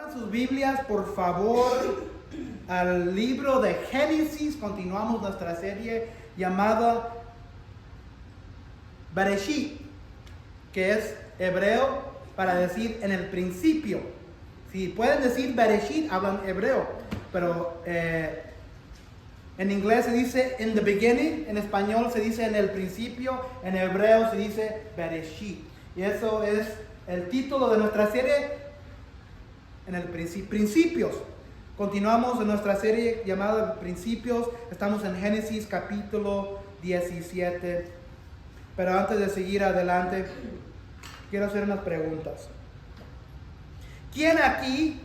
Abran sus Biblias, por favor, al libro de Génesis. Continuamos nuestra serie llamada Bereshit, que es hebreo para decir en el principio. Si pueden decir Bereshit, hablan hebreo, pero en inglés se dice in the beginning, en español se dice en el principio, en hebreo se dice Bereshit. Y eso es el título de nuestra serie, en el principios. Continuamos en nuestra serie llamada Principios. Estamos en Génesis capítulo 17. Pero antes de seguir adelante, quiero hacer unas preguntas. ¿Quién aquí,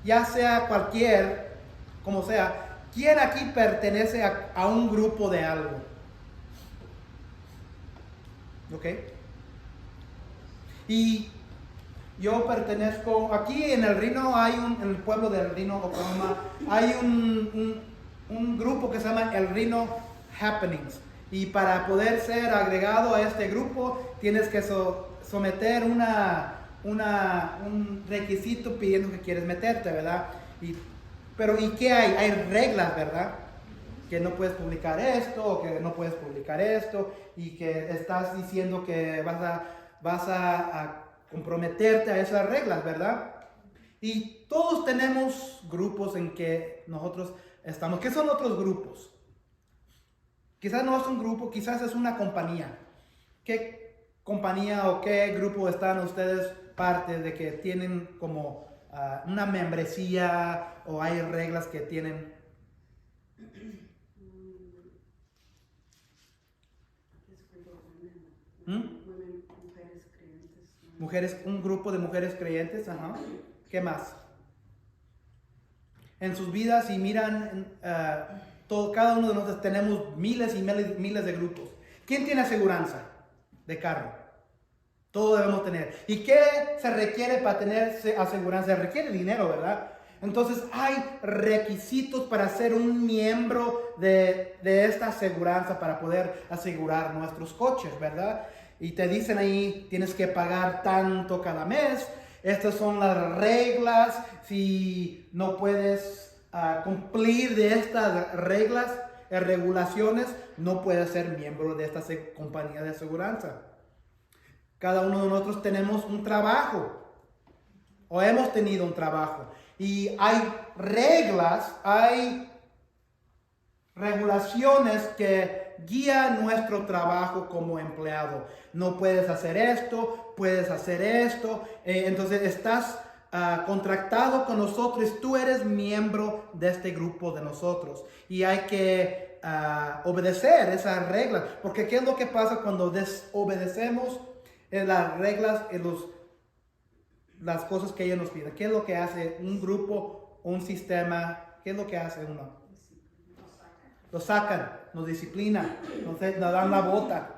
ya sea cualquier, como sea, quién aquí pertenece a un grupo de algo? ¿Ok? Y yo pertenezco, aquí en el Reno en el pueblo del Reno, Oklahoma, hay un grupo que se llama el Reno Happenings. Y para poder ser agregado a este grupo, tienes que someter un requisito pidiendo que quieres meterte, ¿verdad? Pero ¿y qué hay? Hay reglas, ¿verdad? Que no puedes publicar esto, o que no puedes publicar esto, y que estás diciendo que vas a comprometerte a esas reglas, ¿verdad? Y todos tenemos grupos en que nosotros estamos. ¿Qué son otros grupos? Quizás no es un grupo, quizás es una compañía. ¿Qué compañía o qué grupo están ustedes parte de que tienen como una membresía o hay reglas que tienen? Mujeres, un grupo de mujeres creyentes, ajá. ¿Qué más? En sus vidas, si miran, cada uno de nosotros tenemos miles y miles de grupos. ¿Quién tiene aseguranza de carro? Todos debemos tener. ¿Y qué se requiere para tener aseguranza? Se requiere dinero, ¿verdad? Entonces hay requisitos para ser un miembro de esta aseguranza para poder asegurar nuestros coches, ¿verdad? Y te dicen ahí, tienes que pagar tanto cada mes. Estas son las reglas. Si no puedes cumplir de estas reglas, regulaciones, no puedes ser miembro de esta compañía de aseguranza. Cada uno de nosotros tenemos un trabajo o hemos tenido un trabajo. Y hay reglas, hay regulaciones que guían nuestro trabajo como empleado. No puedes hacer esto, puedes hacer esto. Entonces estás contratado con nosotros, tú eres miembro de este grupo de nosotros. Y hay que obedecer esas reglas. Porque ¿qué es lo que pasa cuando desobedecemos las reglas y las cosas que ellos nos piden? ¿Qué es lo que hace un grupo, un sistema? ¿Qué es lo que hace uno? Nos sacan, nos disciplinan, nos dan la bota.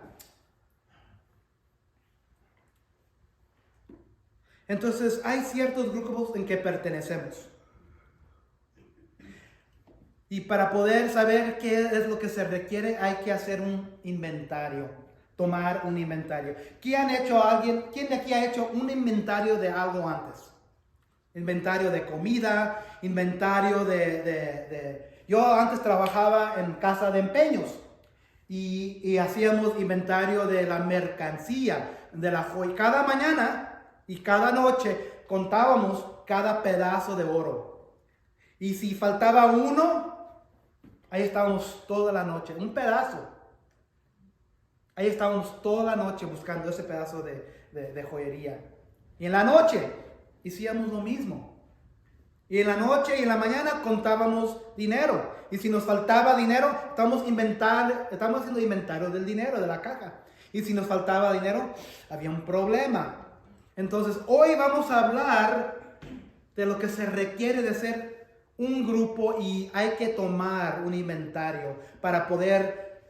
Entonces hay ciertos grupos en que pertenecemos. Y para poder saber qué es lo que se requiere, hay que hacer un inventario. Tomar un inventario. ¿Quién de aquí ha hecho un inventario de algo antes? Inventario de comida, inventario Yo antes trabajaba en casa de empeños y hacíamos inventario de la mercancía, de la joya. Cada mañana y cada noche contábamos cada pedazo de oro. Y si faltaba uno, ahí estábamos toda la noche, un pedazo. Ahí estábamos toda la noche buscando ese pedazo de joyería. Y en la noche hacíamos lo mismo. Y en la noche y en la mañana contábamos dinero. Y si nos faltaba dinero, estamos haciendo inventario del dinero, de la caja. Y si nos faltaba dinero, había un problema. Entonces, hoy vamos a hablar de lo que se requiere de ser un grupo y hay que tomar un inventario para poder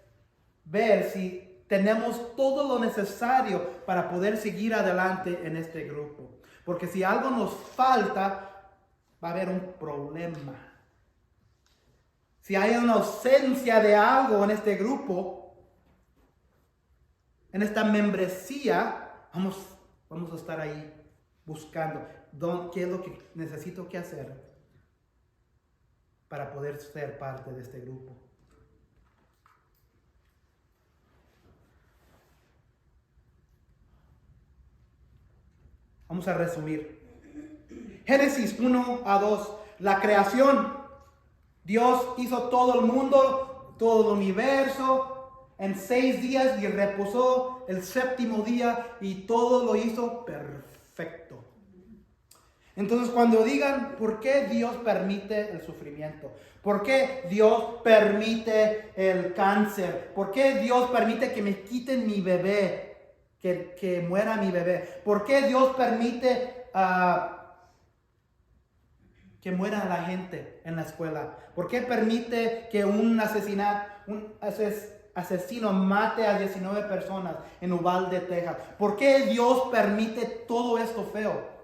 ver si tenemos todo lo necesario para poder seguir adelante en este grupo. Porque si algo nos falta, va a haber un problema. Si hay una ausencia de algo en este grupo, en esta membresía, vamos a estar ahí buscando. ¿qué es lo que necesito que hacer para poder ser parte de este grupo? Vamos a resumir. Génesis 1-2, la creación. Dios hizo todo el mundo, todo el universo en 6 días y reposó el 7º día y todo lo hizo perfecto. Entonces cuando digan, ¿por qué Dios permite el sufrimiento? ¿Por qué Dios permite el cáncer? ¿Por qué Dios permite que me quiten mi bebé? Que muera mi bebé. ¿Por qué Dios permite que muera la gente en la escuela? ¿Por qué permite que un asesino mate a 19 personas en Uvalde, Texas? ¿Por qué Dios permite todo esto feo?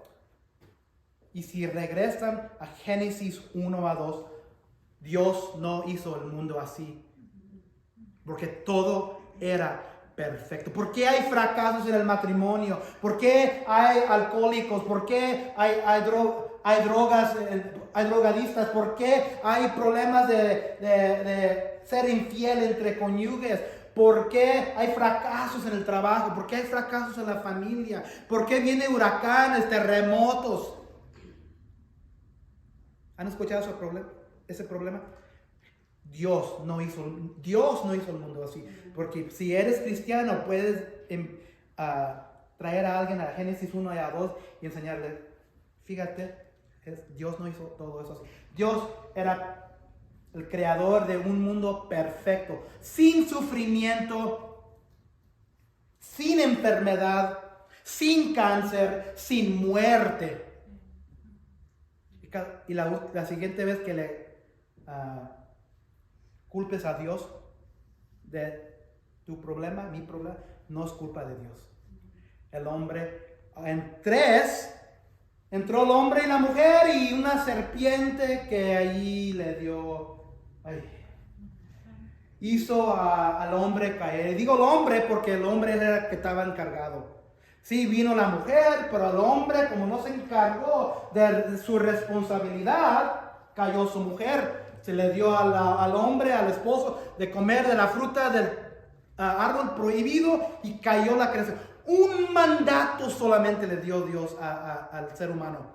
Y si regresan a Génesis 1-2, Dios no hizo el mundo así, porque todo era perfecto. ¿Por qué hay fracasos en el matrimonio? ¿Por qué hay alcohólicos? ¿Por qué hay drogas, hay drogadistas? ¿Por qué hay problemas de ser infiel entre cónyuges? ¿Por qué hay fracasos en el trabajo? ¿Por qué hay fracasos en la familia? ¿Por qué vienen huracanes, terremotos? ¿Han escuchado ese problema? Dios no hizo el mundo así. Porque si eres cristiano, puedes traer a alguien a Génesis 1-2 y enseñarle, fíjate, Dios no hizo todo eso así. Dios era el creador de un mundo perfecto, sin sufrimiento, sin enfermedad, sin cáncer, sin muerte. Y la siguiente vez que le culpes a Dios de tu problema, mi problema, no es culpa de Dios. El hombre, entró el hombre y la mujer y una serpiente que allí le hizo al hombre caer. Y digo el hombre porque el hombre era el que estaba encargado. Sí, vino la mujer, pero el hombre, como no se encargó de su responsabilidad, cayó su mujer. Se le dio al hombre, al esposo, de comer de la fruta del árbol prohibido y cayó la creación. Un mandato solamente le dio Dios al ser humano.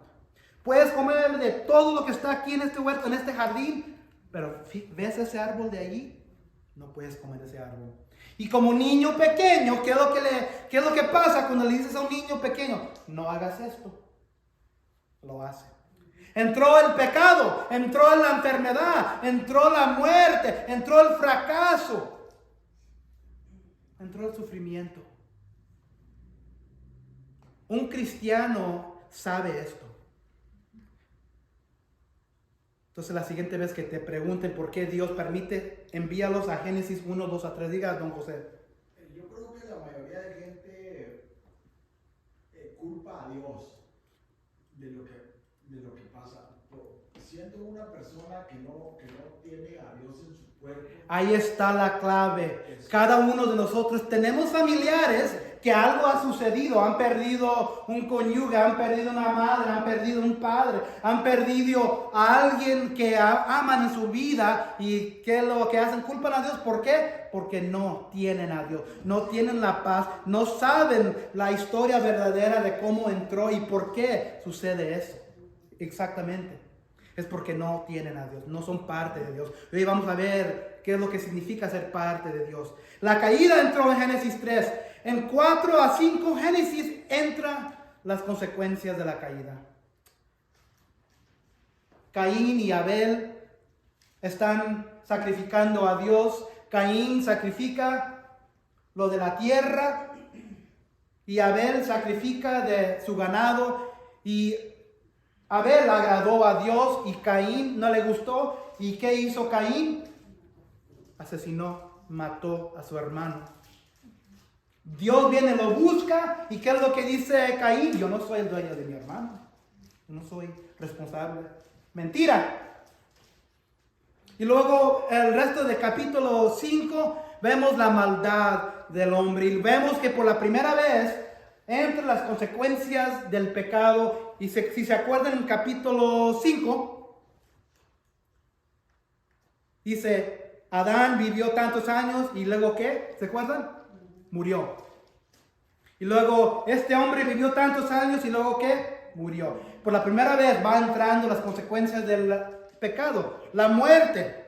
Puedes comer de todo lo que está aquí en este huerto, en este jardín, pero ¿ves ese árbol de allí? No puedes comer ese árbol. Y como niño pequeño, ¿qué es lo que pasa cuando le dices a un niño pequeño? No hagas esto. Lo hace. Entró el pecado, entró la enfermedad, entró la muerte, entró el fracaso, entró el sufrimiento. Un cristiano sabe esto. Entonces la siguiente vez que te pregunten por qué Dios permite, envíalos a Génesis 1-2-3. Diga, don José. Yo creo que la mayoría de gente culpa a Dios de lo que pasa. Siendo una persona que no tiene a Dios en su cuerpo. Ahí está la clave. Cada uno de nosotros tenemos familiares que algo ha sucedido, han perdido un cónyuge, han perdido una madre, han perdido un padre, han perdido a alguien que aman en su vida. ¿Y qué es lo que hacen? Culpan a Dios. ¿Por qué? Porque no tienen a Dios, no tienen la paz, no saben la historia verdadera de cómo entró y por qué sucede eso. Exactamente. Es porque no tienen a Dios, no son parte de Dios. Hoy vamos a ver qué es lo que significa ser parte de Dios. La caída entró en Génesis 3. En 4-5 Génesis entran las consecuencias de la caída. Caín y Abel están sacrificando a Dios. Caín sacrifica lo de la tierra y Abel sacrifica de su ganado. Y Abel agradó a Dios y Caín no le gustó. ¿Y qué hizo Caín? Asesinó, mató a su hermano. Dios viene, lo busca. ¿Y qué es lo que dice Caín? Yo no soy el dueño de mi hermano. Yo no soy responsable. Mentira. Y luego el resto del capítulo 5 vemos la maldad del hombre. Y vemos que por la primera vez entre las consecuencias del pecado. Y si se acuerdan, en capítulo 5, dice, Adán vivió tantos años y luego ¿qué? ¿Se acuerdan? Murió. Y luego este hombre vivió tantos años y luego ¿qué? Murió. Por la primera vez va entrando las consecuencias del pecado, la muerte.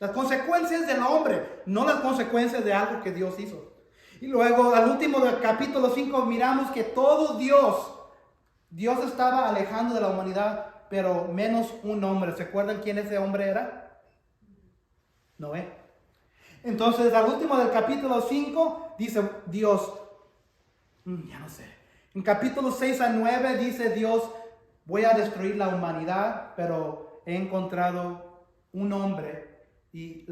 Las consecuencias del hombre, no las consecuencias de algo que Dios hizo. Y luego al último del capítulo 5 miramos que todo Dios estaba alejando de la humanidad, pero menos un hombre. ¿Se acuerdan quién ese hombre era? Noé. Entonces al último del capítulo 5 dice Dios, ya no sé. En capítulo 6 a 9 dice Dios, voy a destruir la humanidad, pero he encontrado un hombre y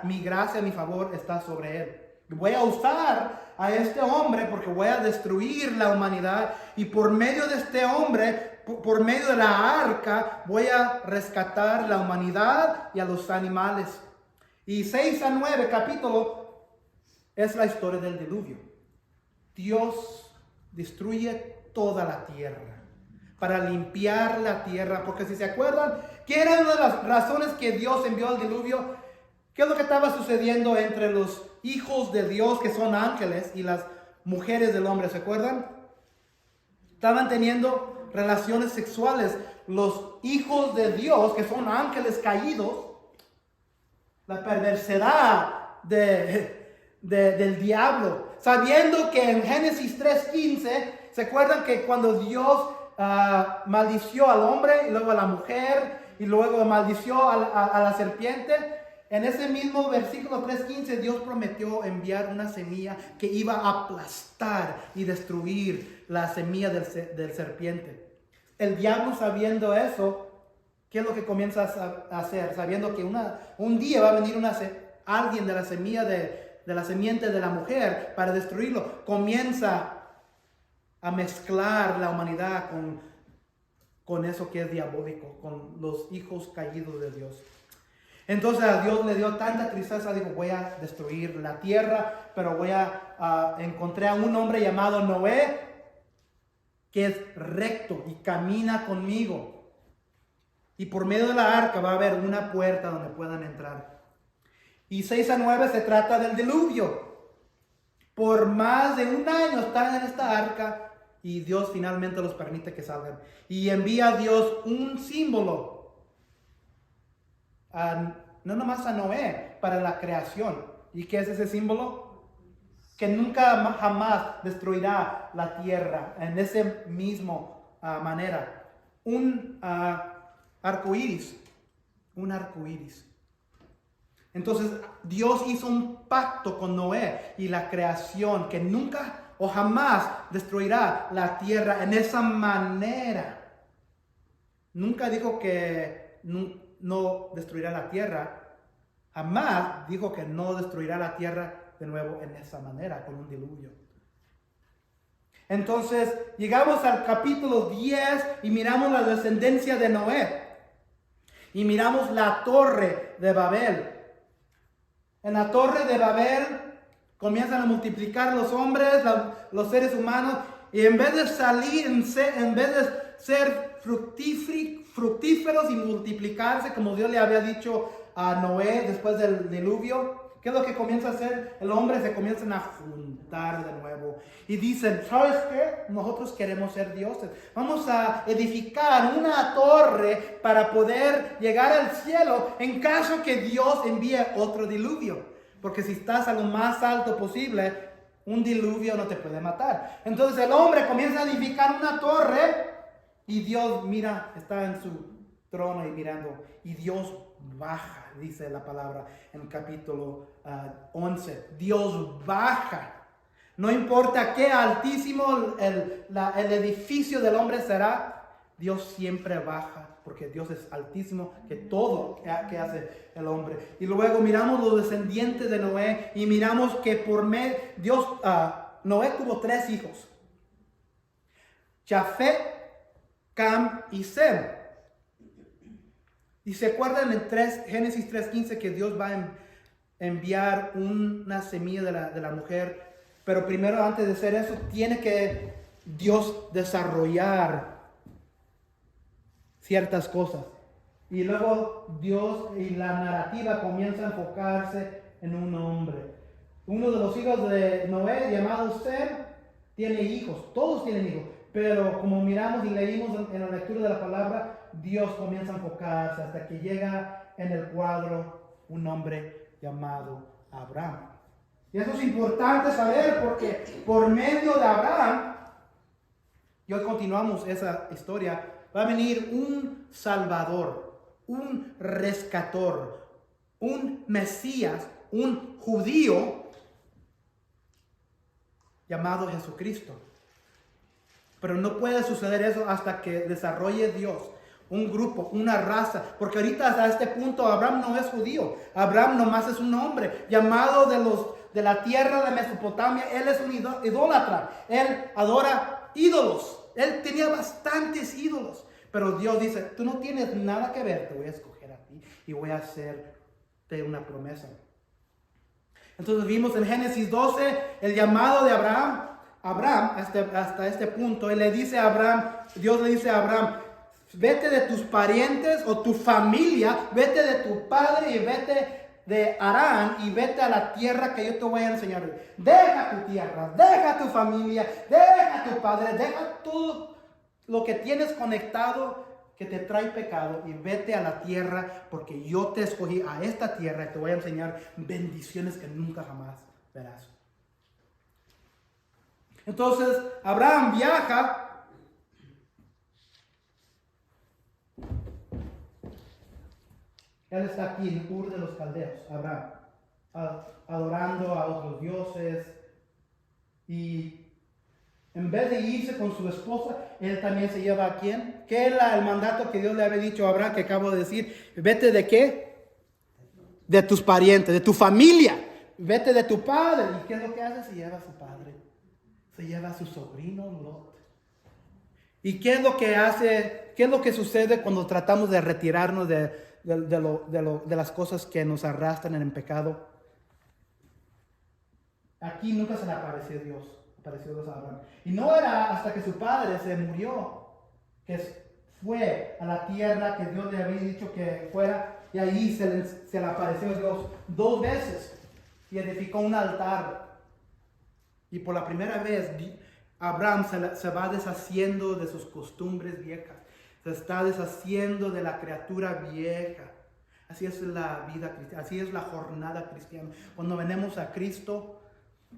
mi gracia, mi favor está sobre él. Voy a usar a este hombre porque voy a destruir la humanidad y por medio de este hombre, por medio de la arca, voy a rescatar la humanidad y a los animales. Y 6 a 9 capítulo es la historia del diluvio. Dios destruye toda la tierra para limpiar la tierra, porque si se acuerdan, ¿qué era una de las razones que Dios envió al diluvio? ¿Qué es lo que estaba sucediendo entre los hijos de Dios, que son ángeles, y las mujeres del hombre? ¿Se acuerdan? Estaban teniendo relaciones sexuales. Los hijos de Dios, que son ángeles caídos, la perversidad del diablo. Sabiendo que en Génesis 3:15, ¿se acuerdan que cuando Dios maldició al hombre y luego a la mujer y luego maldició a la serpiente? En ese mismo versículo 3:15 Dios prometió enviar una semilla que iba a aplastar y destruir la semilla del serpiente. El diablo, sabiendo eso, ¿qué es lo que comienza a hacer? Sabiendo que un día va a venir alguien de la semilla de la simiente de la mujer para destruirlo, comienza a mezclar la humanidad con eso que es diabólico, con los hijos caídos de Dios. Entonces a Dios le dio tanta tristeza, dijo, voy a destruir la tierra, pero encontré a un hombre llamado Noé, que es recto y camina conmigo. Y por medio de la arca va a haber una puerta donde puedan entrar. Y 6 a 9 se trata del diluvio. Por más de un año están en esta arca y Dios finalmente los permite que salgan. Y envía a Dios un símbolo. No nomás a Noé, para la creación. ¿Y qué es ese símbolo? Que nunca jamás destruirá la tierra en ese mismo manera. Un arco iris. Un arco iris. Entonces Dios hizo un pacto con Noé y la creación, que nunca o jamás destruirá la tierra en esa manera. Nunca dijo que no destruirá la tierra. Jamás dijo que no destruirá la tierra de nuevo en esa manera, con un diluvio. Entonces llegamos al capítulo 10 y miramos la descendencia de Noé. Y miramos la torre de Babel. En la torre de Babel comienzan a multiplicar los hombres, los seres humanos. Y en vez de ser fructíferos y multiplicarse, como Dios le había dicho a Noé después del diluvio, ¿qué es lo que comienza a hacer? El hombre se comienzan a juntar de nuevo. Y dicen, ¿sabes qué? Nosotros queremos ser dioses. Vamos a edificar una torre para poder llegar al cielo en caso que Dios envíe otro diluvio. Porque si estás a lo más alto posible, un diluvio no te puede matar. Entonces el hombre comienza a edificar una torre y Dios mira, está en su trono y mirando. Y Dios baja, dice la palabra en el capítulo 11. Dios baja. No importa qué altísimo el edificio del hombre será, Dios siempre baja, porque Dios es altísimo que todo que hace el hombre. Y luego miramos los descendientes de Noé y miramos que Noé tuvo 3 hijos: Jafet, Cam y Sem. Y se acuerdan en Génesis 3:15 que Dios va a enviar una semilla de la mujer. Pero primero, antes de hacer eso, tiene que Dios desarrollar ciertas cosas. Y luego Dios y la narrativa comienza a enfocarse en un hombre. Uno de los hijos de Noé, llamado Sem, tiene hijos. Todos tienen hijos. Pero como miramos y leímos en la lectura de la palabra, Dios comienza a enfocarse hasta que llega en el cuadro un hombre llamado Abraham. Y eso es importante saber porque por medio de Abraham, y hoy continuamos esa historia, va a venir un Salvador, un rescator, un Mesías, un judío llamado Jesucristo. Pero no puede suceder eso hasta que desarrolle Dios un grupo, una raza. Porque ahorita hasta este punto Abraham no es judío. Abraham nomás es un hombre llamado de la tierra de Mesopotamia. Él es un idólatra. Él adora ídolos. Él tenía bastantes ídolos. Pero Dios dice, tú no tienes nada que ver. Te voy a escoger a ti y voy a hacerte una promesa. Entonces vimos en Génesis 12 el llamado de Abraham. Hasta este punto, él le dice a Abraham, Dios le dice a Abraham, vete de tus parientes o tu familia, vete de tu padre y vete de Harán y vete a la tierra que yo te voy a enseñar. Deja tu tierra, deja tu familia, deja tu padre, deja todo lo que tienes conectado que te trae pecado y vete a la tierra porque yo te escogí a esta tierra y te voy a enseñar bendiciones que nunca jamás verás. Entonces Abraham viaja él está aquí en Ur de los Caldeos, Abraham, adorando a otros dioses y en vez de irse con su esposa, él también se lleva a ¿quién? ¿Qué era el mandato que Dios le había dicho a Abraham que acabo de decir? Vete de ¿qué? De tus parientes, de tu familia, vete de tu padre. ¿Y qué es lo que hace? Se lleva a su padre, se lleva a su sobrino Lot. ¿Y qué es lo que hace? ¿Qué es lo que sucede cuando tratamos de retirarnos de las cosas que nos arrastran en el pecado? Aquí nunca se le apareció Dios a Abraham. Y no era hasta que su padre se murió que fue a la tierra que Dios le había dicho que fuera, y ahí se le apareció Dios 2 veces y edificó un altar. Y por la primera vez Abraham se va deshaciendo de sus costumbres viejas. Se está deshaciendo de la criatura vieja. Así es la vida cristiana, así es la jornada cristiana. Cuando venimos a Cristo,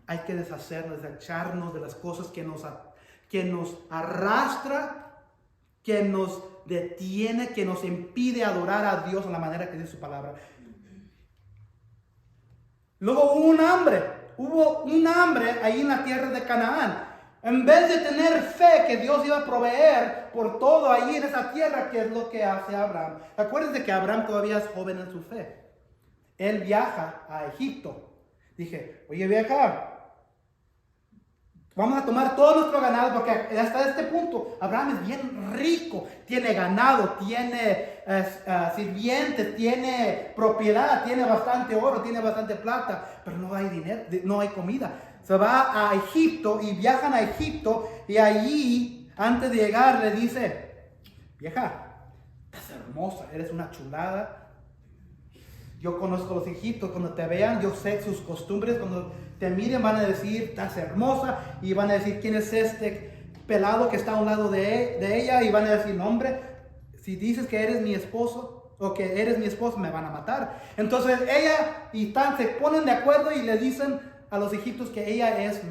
hay que deshacernos, desecharnos de las cosas que nos arrastra, que nos detiene, que nos impide adorar a Dios en la manera que dice su palabra. Luego hubo un hambre ahí en la tierra de Canaán. En vez de tener fe que Dios iba a proveer por todo ahí en esa tierra, ¿qué es lo que hace Abraham? Acuérdense que Abraham todavía es joven en su fe. Él viaja a Egipto. Dije, oye vieja, vamos a tomar todo nuestro ganado porque hasta este punto Abraham es bien rico. Tiene ganado, tiene sirvientes, tiene propiedad, tiene bastante oro, tiene bastante plata, pero no hay dinero, no hay comida. Se va a Egipto y viajan a Egipto y allí, antes de llegar, le dice, vieja, estás hermosa, eres una chulada. Yo conozco a los egipcios, cuando te vean, yo sé sus costumbres, cuando te miren van a decir, estás hermosa, y van a decir, ¿quién es este pelado que está a un lado de ella? Y van a decir, no, hombre, si dices que eres mi esposo, o que eres mi esposo, me van a matar. Entonces ella y Tan se ponen de acuerdo y le dicen a los egipcios que ella es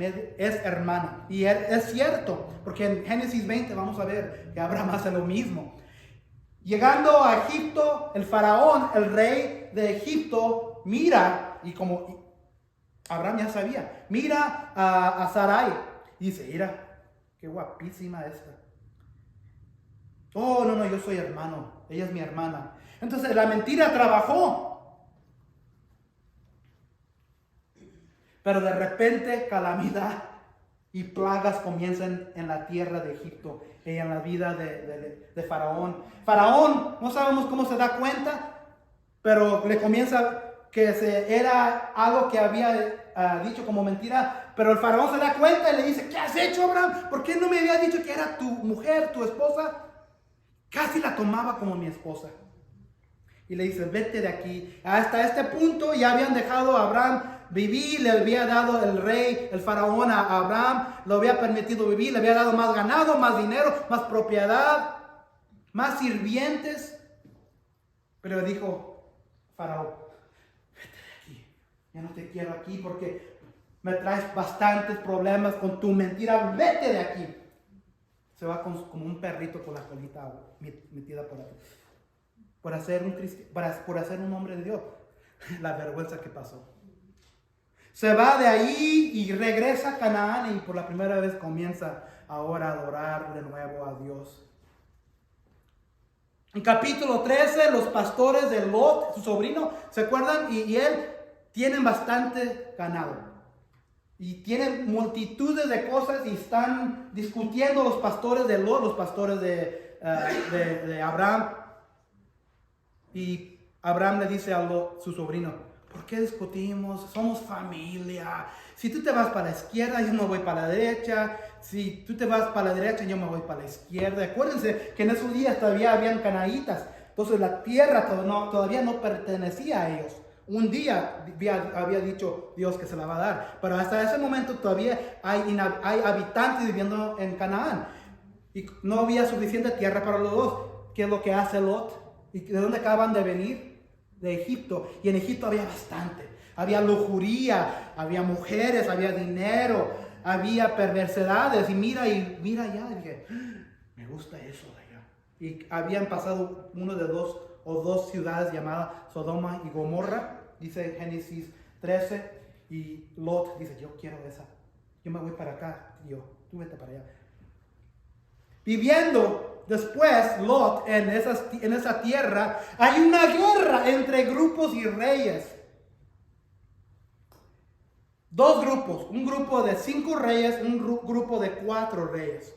hermana. Y es cierto, porque en Génesis 20 vamos a ver que Abraham hace lo mismo. Llegando a Egipto, el faraón, el rey de Egipto, mira, y como Abraham ya sabía, mira a Sarai y dice, mira, qué guapísima esta. Oh, no, yo soy hermano, ella es mi hermana. Entonces la mentira trabajó. Pero de repente calamidad y plagas comienzan en la tierra de Egipto y en la vida de Faraón. Faraón, no sabemos cómo se da cuenta, pero le comienza que era algo que había dicho como mentira, pero el faraón se da cuenta y le dice, ¿qué has hecho, Abraham? ¿Por qué no me habías dicho que era tu mujer, tu esposa? Casi la tomaba como mi esposa. Y le dice, vete de aquí. Hasta este punto ya habían dejado a Abraham vivir, le había dado el rey, el faraón a Abraham, lo había permitido vivir, le había dado más ganado, más dinero, más propiedad, más sirvientes. Pero dijo, faraón, vete de aquí, ya no te quiero aquí porque me traes bastantes problemas con tu mentira, vete de aquí. Se va como un perrito con la colita metida por aquí. Por hacer un hombre de Dios. La vergüenza que pasó. Se va de ahí y regresa a Canaán y por la primera vez comienza ahora a adorar de nuevo a Dios. En capítulo 13, los pastores de Lot, su sobrino, ¿se acuerdan? Y él tienen bastante ganado. Y tienen multitudes de cosas y están discutiendo los pastores de Lot, los pastores de Abraham. Y Abraham le dice a Lot, su sobrino, ¿por qué discutimos? Somos familia. Si tú te vas para la izquierda, yo me voy para la derecha. Si tú te vas para la derecha, yo me voy para la izquierda. Acuérdense que en esos días todavía habían canaítas. Entonces la tierra todavía no pertenecía a ellos. Un día había dicho Dios que se la va a dar. Pero hasta ese momento todavía hay habitantes viviendo en Canaán. Y no había suficiente tierra para los dos. ¿Qué es lo que hace Lot? ¿Y de dónde acaban de venir? De Egipto. Y en Egipto había bastante. Había lujuría, había mujeres, había dinero, había perversidades. Y mira allá. Y dije, me gusta eso de allá. Y habían pasado uno de dos ciudades llamadas Sodoma y Gomorra. Dice Génesis 13. Y Lot dice, yo quiero esa. Yo me voy para acá. Y yo, tú vete para allá. Viviendo después Lot en esa tierra, hay una guerra entre grupos y reyes. Dos grupos, un grupo de 5 reyes, un grupo de 4 reyes.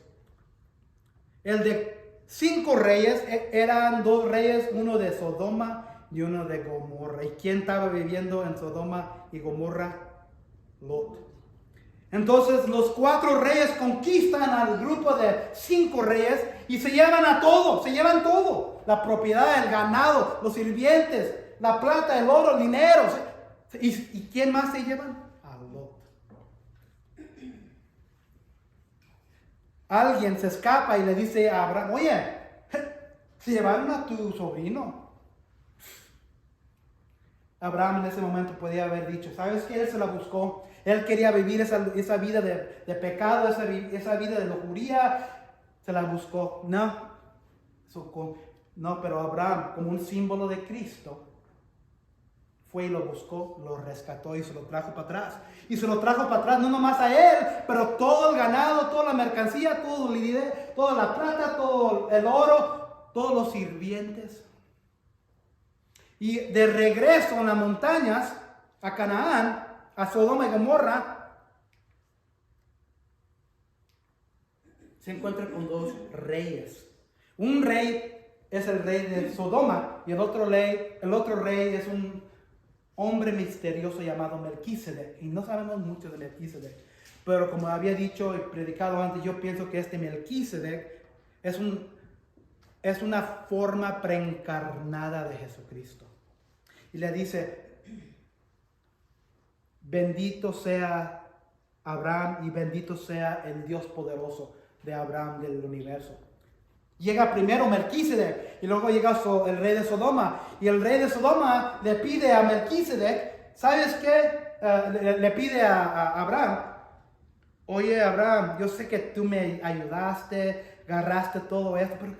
El de 5 reyes eran 2 reyes, uno de Sodoma y uno de Gomorra. ¿Y quién estaba viviendo en Sodoma y Gomorra? Lot. Entonces los 4 reyes conquistan al grupo de 5 reyes y se llevan todo, la propiedad, el ganado, los sirvientes, la plata, el oro, el dinero. ¿Y quién más se llevan? A Lot. Alguien se escapa y le dice a Abraham, oye, se llevaron a tu sobrino. Abraham en ese momento podía haber dicho, ¿sabes qué? Él se la buscó. Él quería vivir esa vida de pecado, esa vida de lujuria. Se la buscó. No, pero Abraham, como un símbolo de Cristo, fue y lo buscó, lo rescató y se lo trajo para atrás. Y se lo trajo para atrás, no nomás a él, pero todo el ganado, toda la mercancía, todo el dinero, toda la plata, todo el oro, todos los sirvientes. Y de regreso en las montañas, a Canaán, a Sodoma y Gomorra, se encuentra con 2 reyes. Un rey es el rey de Sodoma y el otro rey es un hombre misterioso llamado Melquisedec. Y no sabemos mucho de Melquisedec, pero como había dicho y predicado antes, yo pienso que este Melquisedec es una forma preencarnada de Jesucristo. Y le dice, bendito sea Abraham y bendito sea el Dios poderoso de Abraham del universo. Llega primero Melquisedec y luego llega el rey de Sodoma. Y el rey de Sodoma le pide a Melquisedec, ¿sabes qué? Le pide a Abraham, oye Abraham, yo sé que tú me ayudaste, agarraste todo esto, pero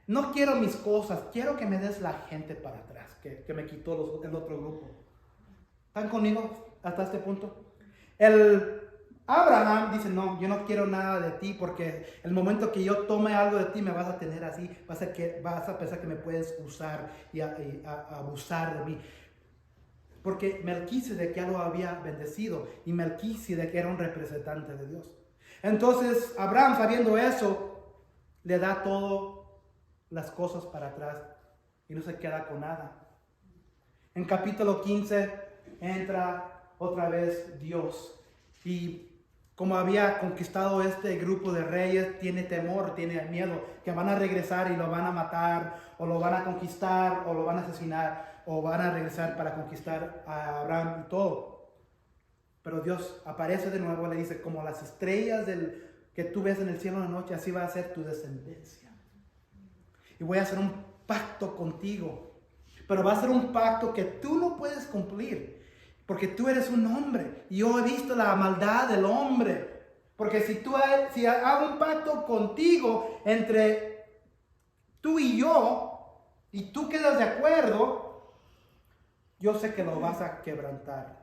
no quiero mis cosas, quiero que me des la gente para atrás, que me quitó el otro grupo. ¿Están conmigo hasta este punto? Abraham dice, no, yo no quiero nada de ti porque el momento que yo tome algo de ti me vas a tener así, vas a pensar que me puedes usar y abusar de mí. Porque Melquisedec ya lo había bendecido y Melquisedec era un representante de Dios. Entonces Abraham, sabiendo eso, le da todas las cosas para atrás y no se queda con nada. En capítulo 15 entra otra vez Dios. Y como había conquistado este grupo de reyes, tiene temor, tiene miedo, que van a regresar y lo van a matar, o lo van a conquistar, o lo van a asesinar, o van a regresar para conquistar a Abraham y todo. Pero Dios aparece de nuevo y le dice, como las estrellas que tú ves en el cielo en la noche, así va a ser tu descendencia. Y voy a hacer un pacto contigo. Pero va a ser un pacto que tú no puedes cumplir. Porque tú eres un hombre. Y yo he visto la maldad del hombre. Porque si hago un pacto contigo entre tú y yo, y tú quedas de acuerdo, yo sé que lo vas a quebrantar.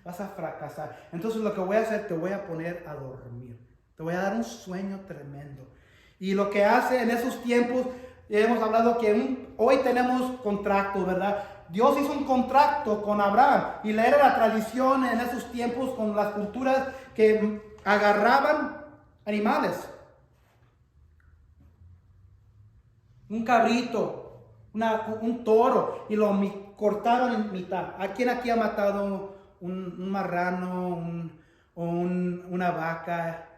Vas a fracasar. Entonces lo que voy a hacer, te voy a poner a dormir. Te voy a dar un sueño tremendo. Y lo que hace en esos tiempos, hemos hablado que hoy tenemos contrato, ¿verdad? Dios hizo un contrato con Abraham y era la tradición en esos tiempos con las culturas que agarraban animales. Un cabrito, un toro y lo cortaron en mitad. ¿A quién aquí ha matado un marrano, una vaca?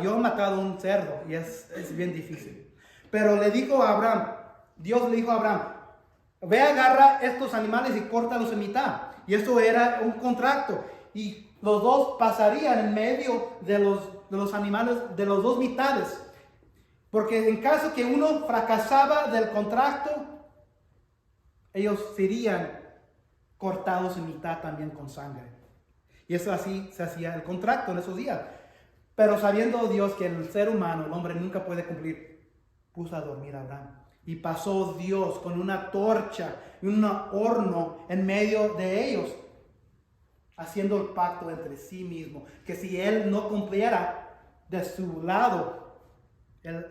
Yo he matado un cerdo y es bien difícil. Pero Dios le dijo a Abraham, ve, agarra estos animales y córtalos en mitad. Y eso era un contrato. Y los dos pasarían en medio de los animales, de los dos mitades. Porque en caso que uno fracasaba del contrato, ellos serían cortados en mitad también con sangre. Y eso así se hacía el contrato en esos días. Pero sabiendo Dios que el ser humano, el hombre, nunca puede cumplir, puso a dormir a Abraham. Y pasó Dios con una torcha y un horno en medio de ellos, haciendo el pacto entre sí mismo, que si él no cumpliera de su lado, él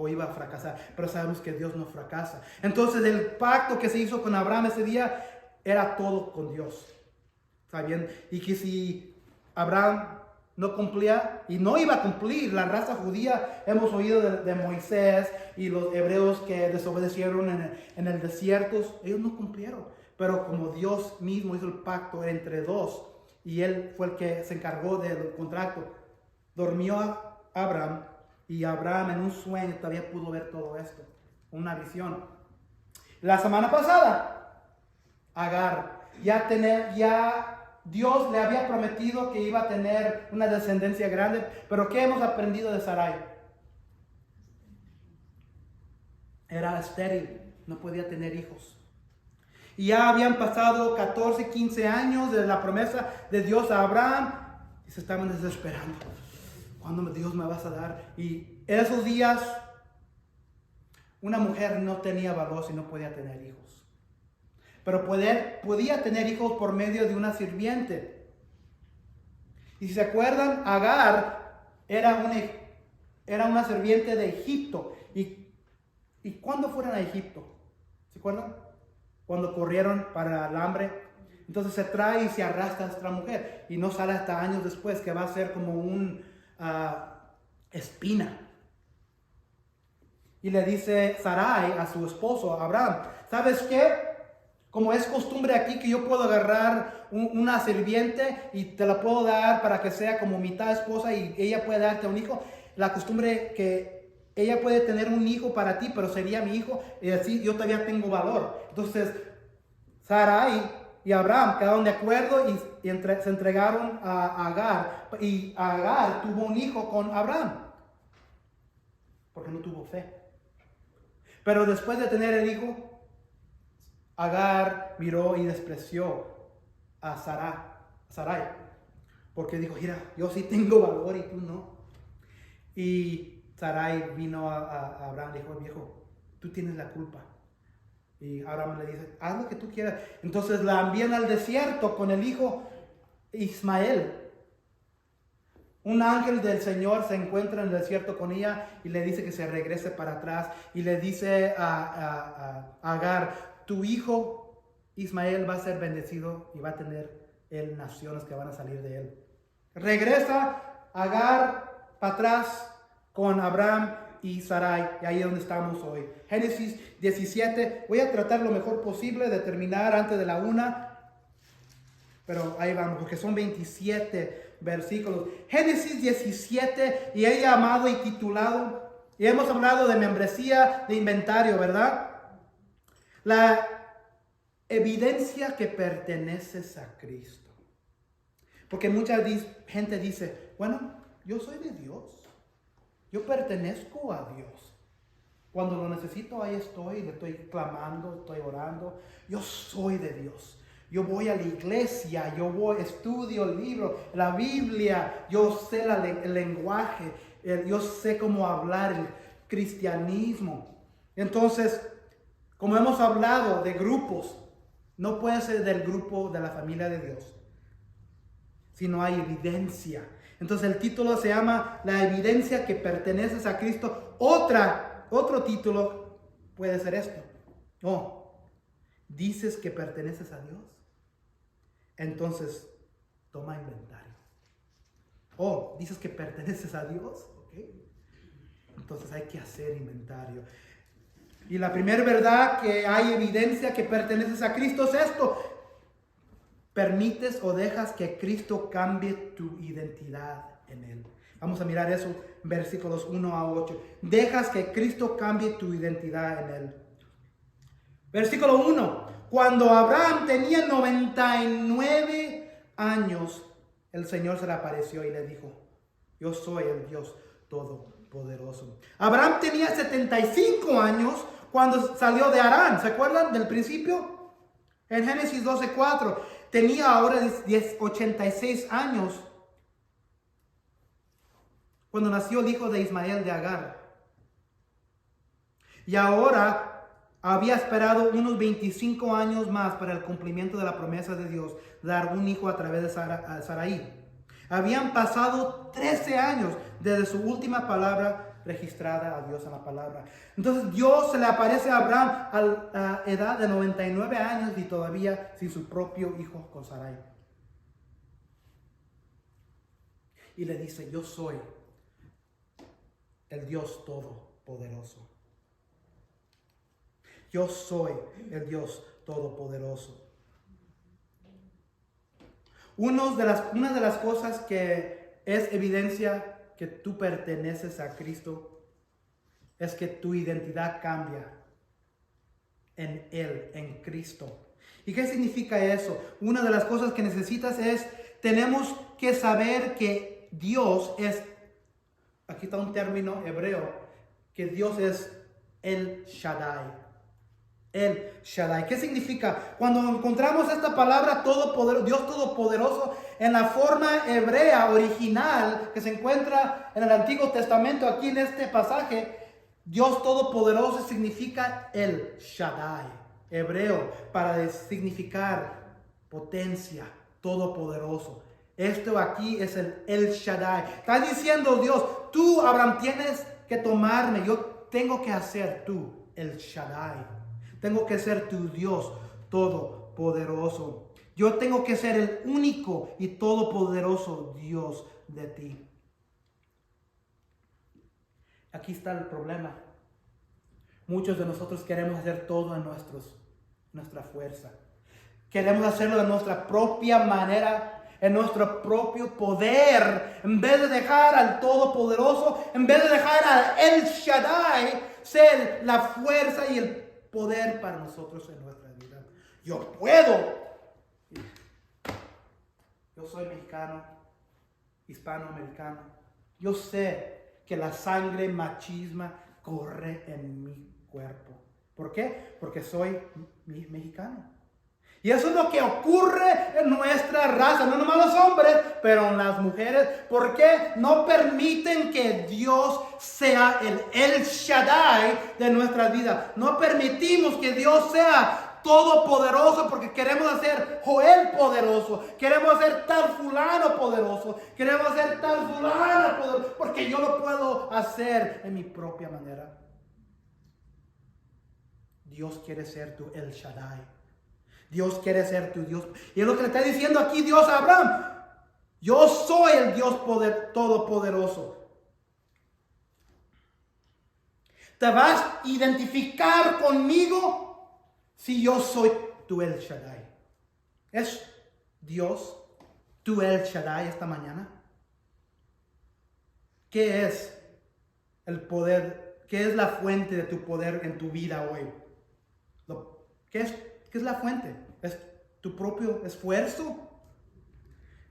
iba a fracasar. Pero sabemos que Dios no fracasa. Entonces el pacto que se hizo con Abraham ese día era todo con Dios. ¿Está bien? Y que si Abraham no cumplía y no iba a cumplir, la raza judía, hemos oído de Moisés y los hebreos que desobedecieron en el desierto, ellos no cumplieron. Pero como Dios mismo hizo el pacto entre dos y él fue el que se encargó del contrato, dormió a Abraham y Abraham en un sueño todavía pudo ver todo esto, una visión. La semana pasada, Agar, ya Dios le había prometido que iba a tener una descendencia grande, pero ¿qué hemos aprendido de Sarai? Era estéril, no podía tener hijos. Y ya habían pasado 14, 15 años de la promesa de Dios a Abraham y se estaban desesperando. ¿Cuándo Dios me vas a dar? Y en esos días una mujer no tenía valor si no podía tener hijos. Pero podía tener hijos por medio de una sirviente. Y si se acuerdan, Agar era una sirviente de Egipto. ¿Y cuándo fueron a Egipto? ¿Se acuerdan? Cuando corrieron para el hambre. Entonces se trae y se arrastra a esta mujer. Y no sale hasta años después, que va a ser como espina. Y le dice Sarai a su esposo, Abraham, ¿sabes qué? Como es costumbre aquí que yo puedo agarrar una sirviente y te la puedo dar para que sea como mitad esposa y ella puede darte un hijo. La costumbre que ella puede tener un hijo para ti, pero sería mi hijo y así yo todavía tengo valor. Entonces, Sarai y Abraham quedaron de acuerdo y se entregaron a Agar. Y Agar tuvo un hijo con Abraham porque no tuvo fe. Pero después de tener el hijo, Agar miró y despreció a Sarai, porque dijo, mira, yo sí tengo valor y tú no. Y Sarai vino a Abraham y dijo, viejo, tú tienes la culpa. Y Abraham le dice, haz lo que tú quieras. Entonces la envían al desierto con el hijo Ismael. Un ángel del Señor se encuentra en el desierto con ella y le dice que se regrese para atrás. Y le dice a Agar, tu hijo Ismael va a ser bendecido y va a tener él naciones que van a salir de él. Regresa Agar para atrás con Abraham y Sarai, y ahí es donde estamos hoy. Génesis 17, voy a tratar lo mejor posible de terminar antes de la 1. Pero ahí vamos, porque son 27 versículos. Génesis 17, y he llamado y titulado, y hemos hablado de membresía, de inventario, ¿verdad? La evidencia que perteneces a Cristo. Porque mucha gente dice, bueno, yo soy de Dios. Yo pertenezco a Dios. Cuando lo necesito, ahí estoy, le estoy clamando, estoy orando. Yo soy de Dios. Yo voy a la iglesia, estudio el libro, la Biblia, yo sé el lenguaje, yo sé cómo hablar el cristianismo. Entonces, como hemos hablado de grupos, no puede ser del grupo de la familia de Dios, si no hay evidencia. Entonces el título se llama La evidencia que perteneces a Cristo. Otro título puede ser esto. ¿Dices que perteneces a Dios? Entonces, toma inventario. ¿Dices que perteneces a Dios? Okay. Entonces hay que hacer inventario. Y la primera verdad que hay evidencia que perteneces a Cristo es esto. Permites o dejas que Cristo cambie tu identidad en Él. Vamos a mirar eso en versículos 1 a 8. Dejas que Cristo cambie tu identidad en Él. Versículo 1. Cuando Abraham tenía 99 años, el Señor se le apareció y le dijo, yo soy el Dios Todopoderoso. Abraham tenía 75 años cuando salió de Harán. ¿Se acuerdan del principio? En Génesis 12:4. Tenía ahora 86 años cuando nació el hijo de Ismael de Agar. Y ahora había esperado unos 25 años más para el cumplimiento de la promesa de Dios, dar un hijo a través de Sarai. Habían pasado 13 años desde su última palabra registrada a Dios en la palabra. Entonces Dios se le aparece a Abraham a la edad de 99 años y todavía sin su propio hijo con Sarai. Y le dice, yo soy el Dios Todopoderoso. Yo soy el Dios Todopoderoso. Una de las cosas que es evidencia que tú perteneces a Cristo es que tu identidad cambia en Él, en Cristo. ¿Y qué significa eso? Una de las cosas que necesitas tenemos que saber que Dios es, aquí está un término hebreo, que Dios es el Shaddai. El Shaddai. ¿Qué significa? Cuando encontramos esta palabra todopoderoso, Dios Todopoderoso, en la forma hebrea original que se encuentra en el Antiguo Testamento, aquí en este pasaje, Dios Todopoderoso significa el Shaddai, hebreo, para significar potencia, todopoderoso. Esto aquí es el Shaddai. Está diciendo Dios, tú, Abraham, tienes que tomarme, yo tengo que hacer tú el Shaddai. Tengo que ser tu Dios todopoderoso. Yo tengo que ser el único y todopoderoso Dios de ti. Aquí está el problema. Muchos de nosotros queremos hacer todo en nuestra fuerza. Queremos hacerlo de nuestra propia manera, en nuestro propio poder. En vez de dejar al Todopoderoso, en vez de dejar a El Shaddai ser la fuerza y el poder para nosotros en nuestra vida. Yo puedo. Yo soy mexicano, hispanoamericano. Yo sé que la sangre machismo corre en mi cuerpo. ¿Por qué? Porque soy mexicano. Y eso es lo que ocurre en nuestra raza, no nomás los hombres, pero en las mujeres. ¿Por qué no permiten que Dios sea el Shaddai de nuestras vidas? No permitimos que Dios sea todopoderoso porque queremos hacer Joel poderoso, queremos hacer tal fulano poderoso, queremos hacer tal fulano poderoso, porque yo lo puedo hacer en mi propia manera. Dios quiere ser tu El Shaddai. Dios quiere ser tu Dios. Y es lo que le está diciendo aquí Dios a Abraham. Yo soy el Dios todopoderoso. ¿Te vas a identificar conmigo si yo soy tu El Shaddai? Es Dios, tú El Shaddai esta mañana? ¿Qué es el poder? ¿Qué es la fuente de tu poder en tu vida hoy? ¿Qué es la fuente? ¿Es tu propio esfuerzo?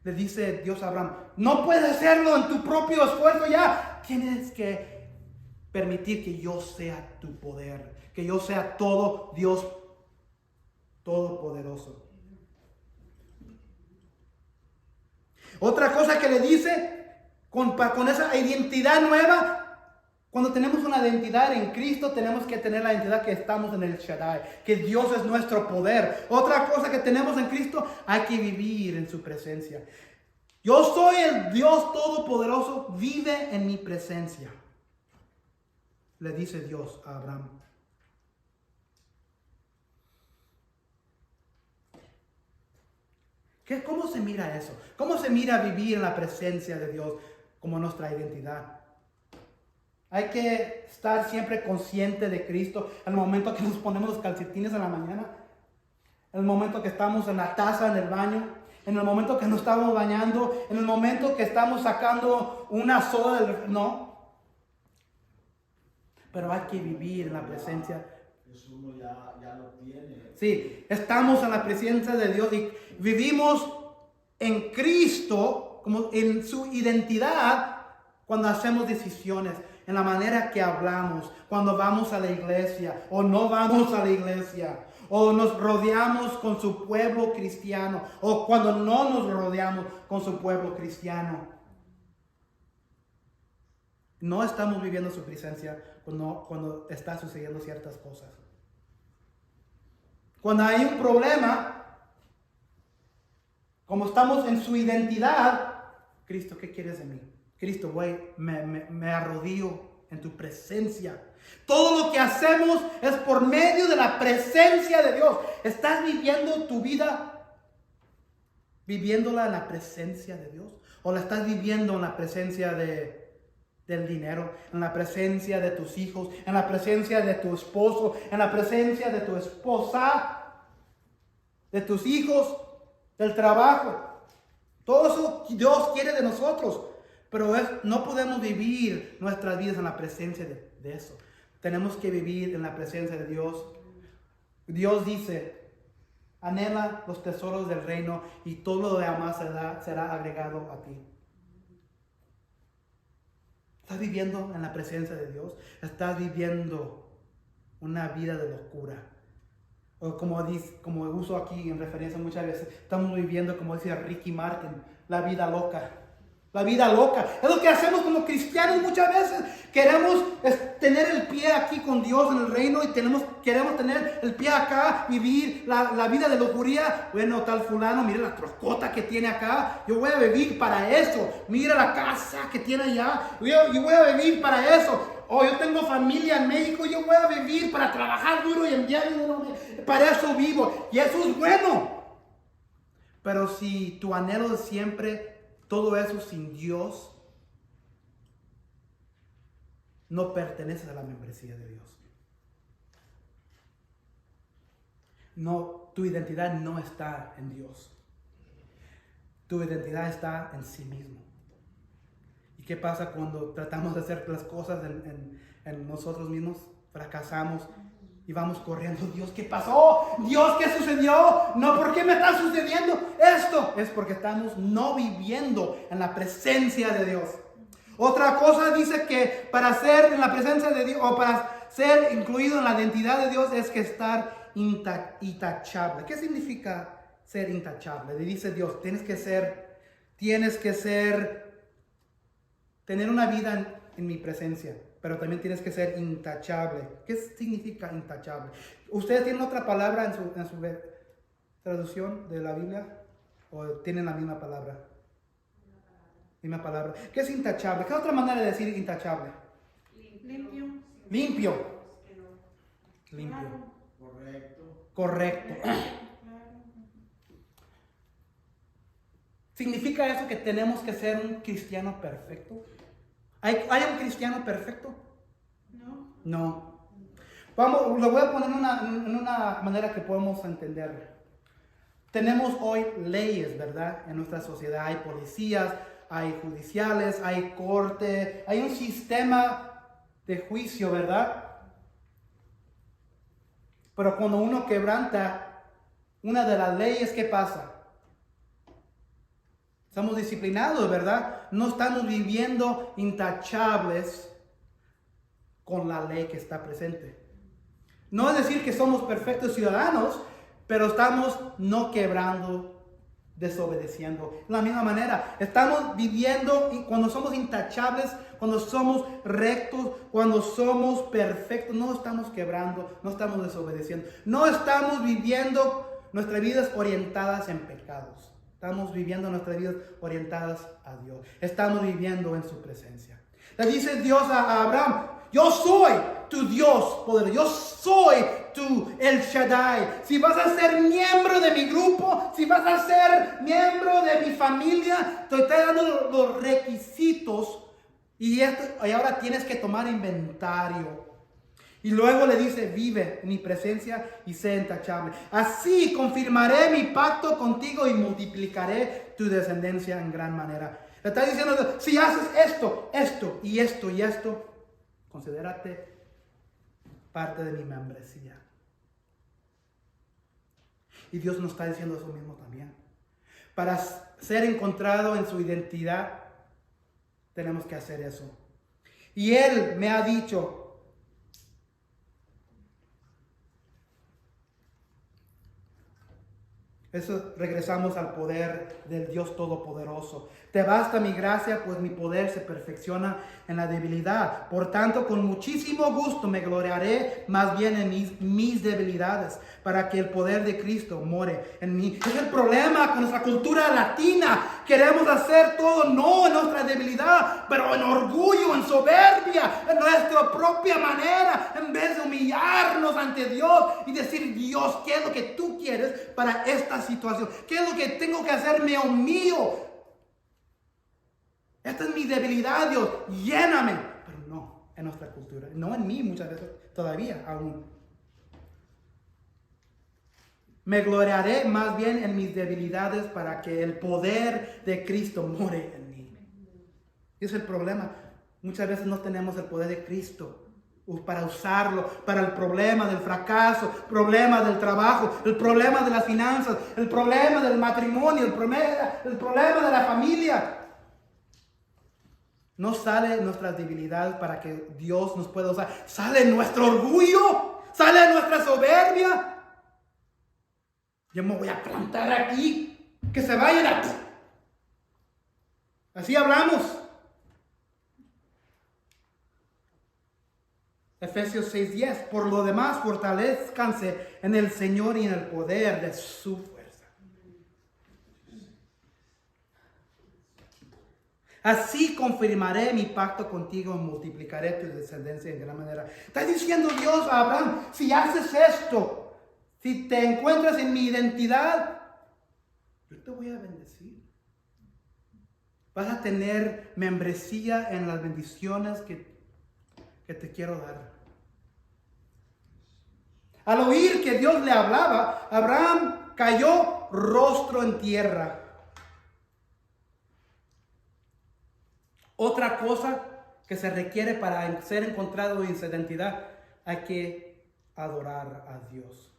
Le dice Dios a Abraham, no puedes hacerlo en tu propio esfuerzo ya. Tienes que permitir que yo sea tu poder, que yo sea todo Dios todopoderoso. Otra cosa que le dice, con esa identidad nueva, cuando tenemos una identidad en Cristo, tenemos que tener la identidad que estamos en el Shaddai, que Dios es nuestro poder. Otra cosa que tenemos en Cristo, hay que vivir en su presencia. Yo soy el Dios todopoderoso, vive en mi presencia, le dice Dios a Abraham. ¿Cómo se mira eso? ¿Cómo se mira vivir en la presencia de Dios como nuestra identidad? Hay que estar siempre consciente de Cristo en el momento que nos ponemos los calcetines en la mañana, en el momento que estamos en la taza en el baño, en el momento que nos estamos bañando, en el momento que estamos sacando una soda no. Pero hay que vivir en la presencia. Uno ya lo tiene. Sí, estamos en la presencia de Dios y vivimos en Cristo, como en su identidad, cuando hacemos decisiones, en la manera que hablamos, cuando vamos a la iglesia o no vamos a la iglesia, o nos rodeamos con su pueblo cristiano, o cuando no nos rodeamos con su pueblo cristiano. No estamos viviendo su presencia cuando está sucediendo ciertas cosas. Cuando hay un problema, como estamos en su identidad, Cristo, ¿qué quieres de mí? Cristo, me arrodillo en tu presencia. Todo lo que hacemos es por medio de la presencia de Dios. ¿Estás viviendo tu vida viviéndola en la presencia de Dios? ¿O la estás viviendo en la presencia del dinero, en la presencia de tus hijos, en la presencia de tu esposo, en la presencia de tu esposa, de tus hijos, del trabajo? Todo eso Dios quiere de nosotros, pero no podemos vivir nuestras vidas en la presencia de eso. Tenemos que vivir en la presencia de Dios. Dios dice, anhela los tesoros del reino y todo lo demás será agregado a ti. ¿Estás viviendo en la presencia de Dios? ¿Estás viviendo una vida de locura? O como uso aquí en referencia muchas veces, estamos viviendo, como dice Ricky Martin, la vida loca. La vida loca. Es lo que hacemos como cristianos muchas veces. Queremos tener el pie aquí con Dios en el reino y queremos tener el pie acá, vivir la vida de locura. Bueno, tal fulano, mire la trocota que tiene acá. Yo voy a vivir para eso. Mira la casa que tiene allá. Yo voy a vivir para eso. Yo tengo familia en México. Yo voy a vivir para trabajar duro y enviar dinero. Para eso vivo. Y eso es bueno. Pero si tu anhelo es siempre todo eso sin Dios, no perteneces a la membresía de Dios. No, tu identidad no está en Dios. Tu identidad está en sí mismo. ¿Y qué pasa cuando tratamos de hacer las cosas en nosotros mismos? Fracasamos y vamos corriendo. Dios, ¿qué pasó? Dios, ¿qué sucedió? No, ¿por qué me está sucediendo esto? Es porque estamos no viviendo en la presencia de Dios. Otra cosa dice que para ser en la presencia de Dios, o para ser incluido en la identidad de Dios, es que estar intachable. ¿Qué significa ser intachable? Le dice Dios, tienes que tener una vida en mi presencia, pero también tienes que ser intachable. ¿Qué significa intachable? ¿Ustedes tienen otra palabra en su traducción de la Biblia? ¿O tienen la misma palabra? Misma palabra. ¿Qué es intachable? ¿Qué otra manera de decir intachable? Limpio. Limpio. Limpio. Correcto. ¿Significa eso que tenemos que ser un cristiano perfecto? ¿Hay un cristiano perfecto? No. Lo voy a poner en una manera que podemos entender. Tenemos hoy leyes, ¿verdad? En nuestra sociedad hay policías, hay judiciales, hay corte, hay un sistema de juicio, ¿verdad? Pero cuando uno quebranta una de las leyes, ¿qué pasa? Estamos disciplinados, ¿verdad? No estamos viviendo intachables con la ley que está presente. No es decir que somos perfectos ciudadanos, pero estamos no quebrando, desobedeciendo. De la misma manera, estamos viviendo y cuando somos intachables, cuando somos rectos, cuando somos perfectos, no estamos quebrando, no estamos desobedeciendo. No estamos viviendo nuestras vidas orientadas en pecados. Estamos viviendo nuestras vidas orientadas a Dios. Estamos viviendo en su presencia. Le dice Dios a Abraham: yo soy tu Dios poderoso. Yo soy tu El Shaddai. Si vas a ser miembro de mi grupo, si vas a ser miembro de mi familia, te estoy dando los requisitos. Y ahora tienes que tomar inventario. Y luego le dice: vive en mi presencia y sé intachable. Así confirmaré mi pacto contigo y multiplicaré tu descendencia en gran manera. Le está diciendo: si haces esto, esto y esto y esto, considérate parte de mi membresía. Y Dios nos está diciendo eso mismo también. Para ser encontrado en su identidad, tenemos que hacer eso. Y Él me ha dicho: eso, regresamos al poder del Dios Todopoderoso. Te basta mi gracia, pues mi poder se perfecciona en la debilidad. Por tanto, con muchísimo gusto me gloriaré más bien en mis debilidades, para que el poder de Cristo more en mí. Es el problema con nuestra cultura latina. Queremos hacer todo, no en nuestra debilidad, pero en orgullo, en soberbia, en nuestra propia manera, en vez de humillarnos ante Dios y decir: Dios, ¿qué es lo que tú quieres para esta situación? ¿Qué es lo que tengo que hacer? Me humillo. Esta es mi debilidad, Dios, lléname. Pero no, en nuestra cultura, no en mí muchas veces, todavía aún. Me gloriaré más bien en mis debilidades, para que el poder de Cristo more en mí. Y ese es el problema. Muchas veces no tenemos el poder de Cristo para usarlo para el problema del fracaso, problema del trabajo, el problema de las finanzas, el problema del matrimonio, el problema de la familia. No sale nuestras debilidades para que Dios nos pueda usar. Sale nuestro orgullo, sale nuestra soberbia. Yo me voy a plantar aquí, que se vayan. Así hablamos. Efesios 6:10. Por lo demás, fortalezcanse en el Señor y en el poder de su fuerza. Así confirmaré mi pacto contigo y multiplicaré tu descendencia en gran manera. Está diciendo Dios a Abraham: si haces esto, si te encuentras en mi identidad, yo te voy a bendecir. Vas a tener membresía en las bendiciones que te quiero dar. Al oír que Dios le hablaba, Abraham cayó rostro en tierra. Otra cosa que se requiere para ser encontrado en su identidad: hay que adorar a Dios.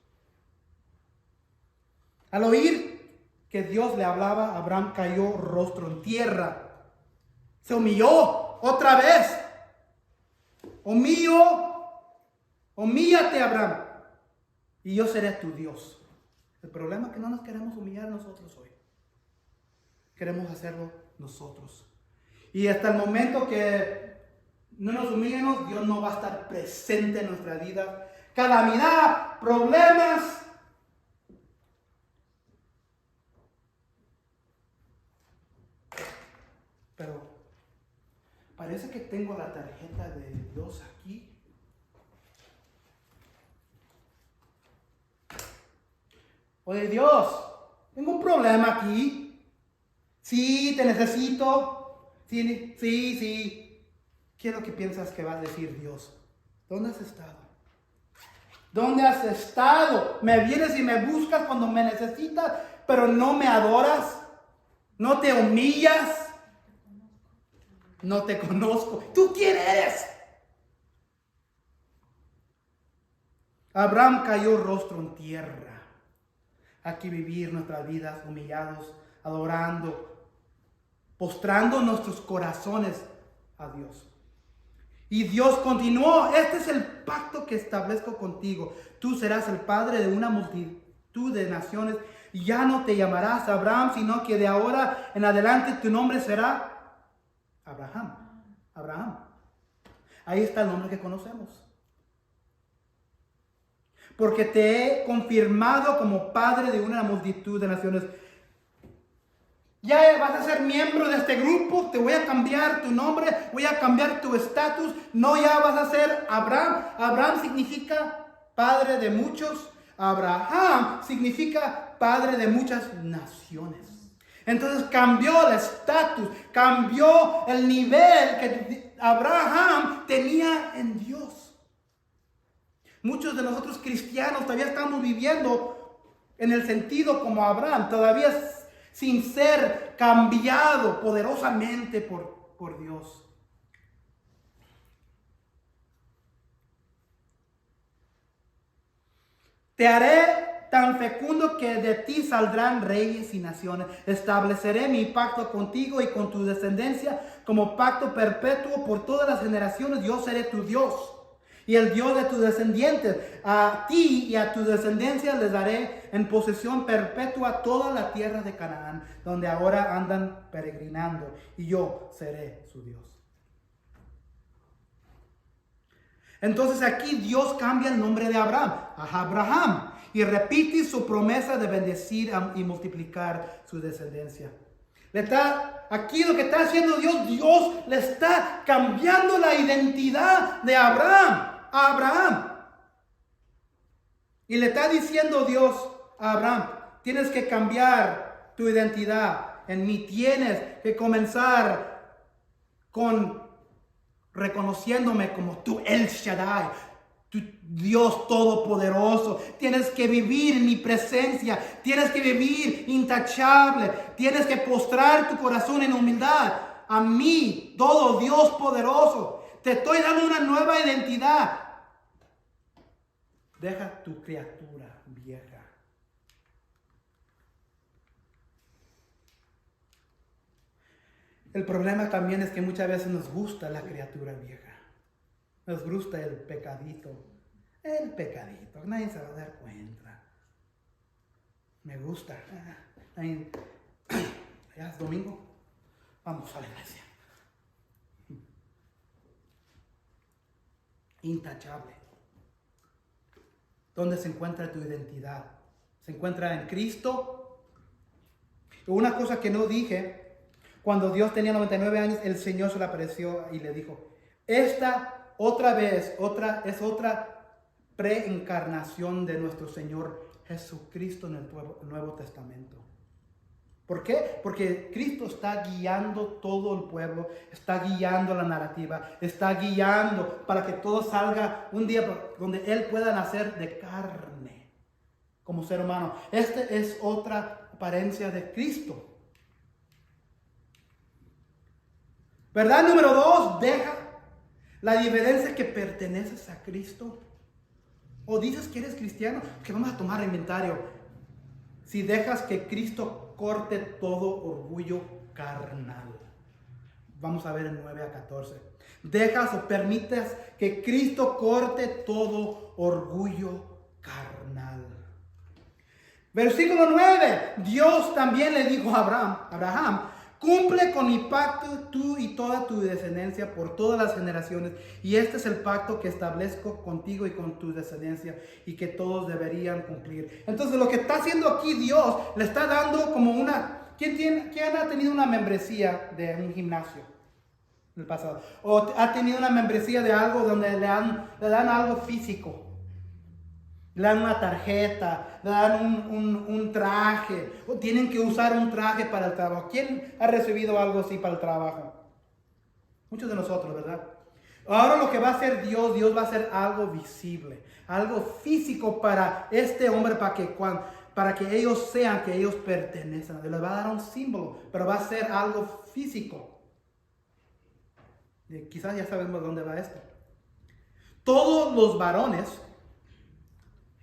Al oír que Dios le hablaba, Abraham cayó rostro en tierra. Se humilló otra vez. Humíllate, Abraham, y yo seré tu Dios. El problema es que no nos queremos humillar nosotros hoy. Queremos hacerlo nosotros. Y hasta el momento que no nos humillemos, Dios no va a estar presente en nuestra vida. Calamidad, problemas. Pero parece que tengo la tarjeta de Dios aquí. Oye, Dios, tengo un problema aquí. Sí, te necesito. Sí. ¿Qué es lo que piensas que va a decir Dios? ¿Dónde has estado? ¿Dónde has estado? Me vienes y me buscas cuando me necesitas, pero no me adoras. No te humillas. No te conozco. ¿Tú quién eres? Abraham cayó rostro en tierra. Hay que vivir nuestras vidas humillados, adorando, postrando nuestros corazones a Dios. Y Dios continuó: este es el pacto que establezco contigo. Tú serás el padre de una multitud de naciones. Ya no te llamarás Abraham, sino que de ahora en adelante tu nombre será Abraham. Abraham. Ahí está el nombre que conocemos. Porque te he confirmado como padre de una multitud de naciones. Ya vas a ser miembro de este grupo, te voy a cambiar tu nombre, voy a cambiar tu estatus. No, ya vas a ser Abraham. Abraham significa padre de muchos. Abraham significa padre de muchas naciones. Entonces cambió el estatus, cambió el nivel que Abraham tenía en Dios. Muchos de nosotros cristianos todavía estamos viviendo en el sentido como Abraham, todavía sin ser cambiado poderosamente por Dios. Te haré tan fecundo que de ti saldrán reyes y naciones. Estableceré mi pacto contigo y con tu descendencia como pacto perpetuo por todas las generaciones. Yo seré tu Dios y el Dios de tus descendientes. A ti y a tu descendencia les daré en posesión perpetua toda la tierra de Canaán, donde ahora andan peregrinando, y yo seré su Dios. Entonces aquí Dios cambia el nombre de Abraham a Abraham y repite su promesa de bendecir y multiplicar su descendencia. Aquí lo que está haciendo Dios le está cambiando la identidad de Abraham a Abraham. Y le está diciendo Dios a Abraham: tienes que cambiar tu identidad en mí, tienes que comenzar con reconociéndome como tú, El Shaddai, tu Dios todopoderoso. Tienes que vivir en mi presencia, tienes que vivir intachable, tienes que postrar tu corazón en humildad a mí, todo Dios poderoso. Te estoy dando una nueva identidad. Deja tu criatura vieja. El problema también es que muchas veces nos gusta la criatura vieja. Nos gusta el pecadito. El pecadito. Nadie se va a dar cuenta. Me gusta. Ya es domingo. Vamos a la iglesia. Intachable. ¿Dónde se encuentra tu identidad? ¿Se encuentra en Cristo? Una cosa que no dije: cuando Dios tenía 99 años, el Señor se le apareció y le dijo: esta otra vez, es otra preencarnación de nuestro Señor Jesucristo en el Nuevo Testamento. ¿Por qué? Porque Cristo está guiando todo el pueblo, está guiando la narrativa, está guiando para que todo salga un día donde Él pueda nacer de carne como ser humano. Esta es otra apariencia de Cristo. ¿Verdad? Número 2, deja la diferencia que perteneces a Cristo. O dices que eres cristiano, que vamos a tomar inventario. Si dejas que Cristo corte todo orgullo carnal. Vamos a ver en 9 a 14. Dejas o permites que Cristo corte todo orgullo carnal. Versículo 9. Dios también le dijo a Abraham: cumple con mi pacto tú y toda tu descendencia por todas las generaciones. Y este es el pacto que establezco contigo y con tu descendencia, y que todos deberían cumplir. Entonces lo que está haciendo aquí Dios, le está dando como una... ¿Quién ha tenido una membresía de un gimnasio en el pasado? ¿O ha tenido una membresía de algo donde le dan algo físico? Le dan una tarjeta, le dan un traje, o tienen que usar un traje para el trabajo. ¿Quién ha recibido algo así para el trabajo? Muchos de nosotros, ¿verdad? Ahora lo que va a hacer Dios va a hacer algo visible, algo físico para este hombre, para que ellos sean, que ellos pertenecen. Les va a dar un símbolo, pero va a ser algo físico. Y quizás ya sabemos dónde va esto. Todos los varones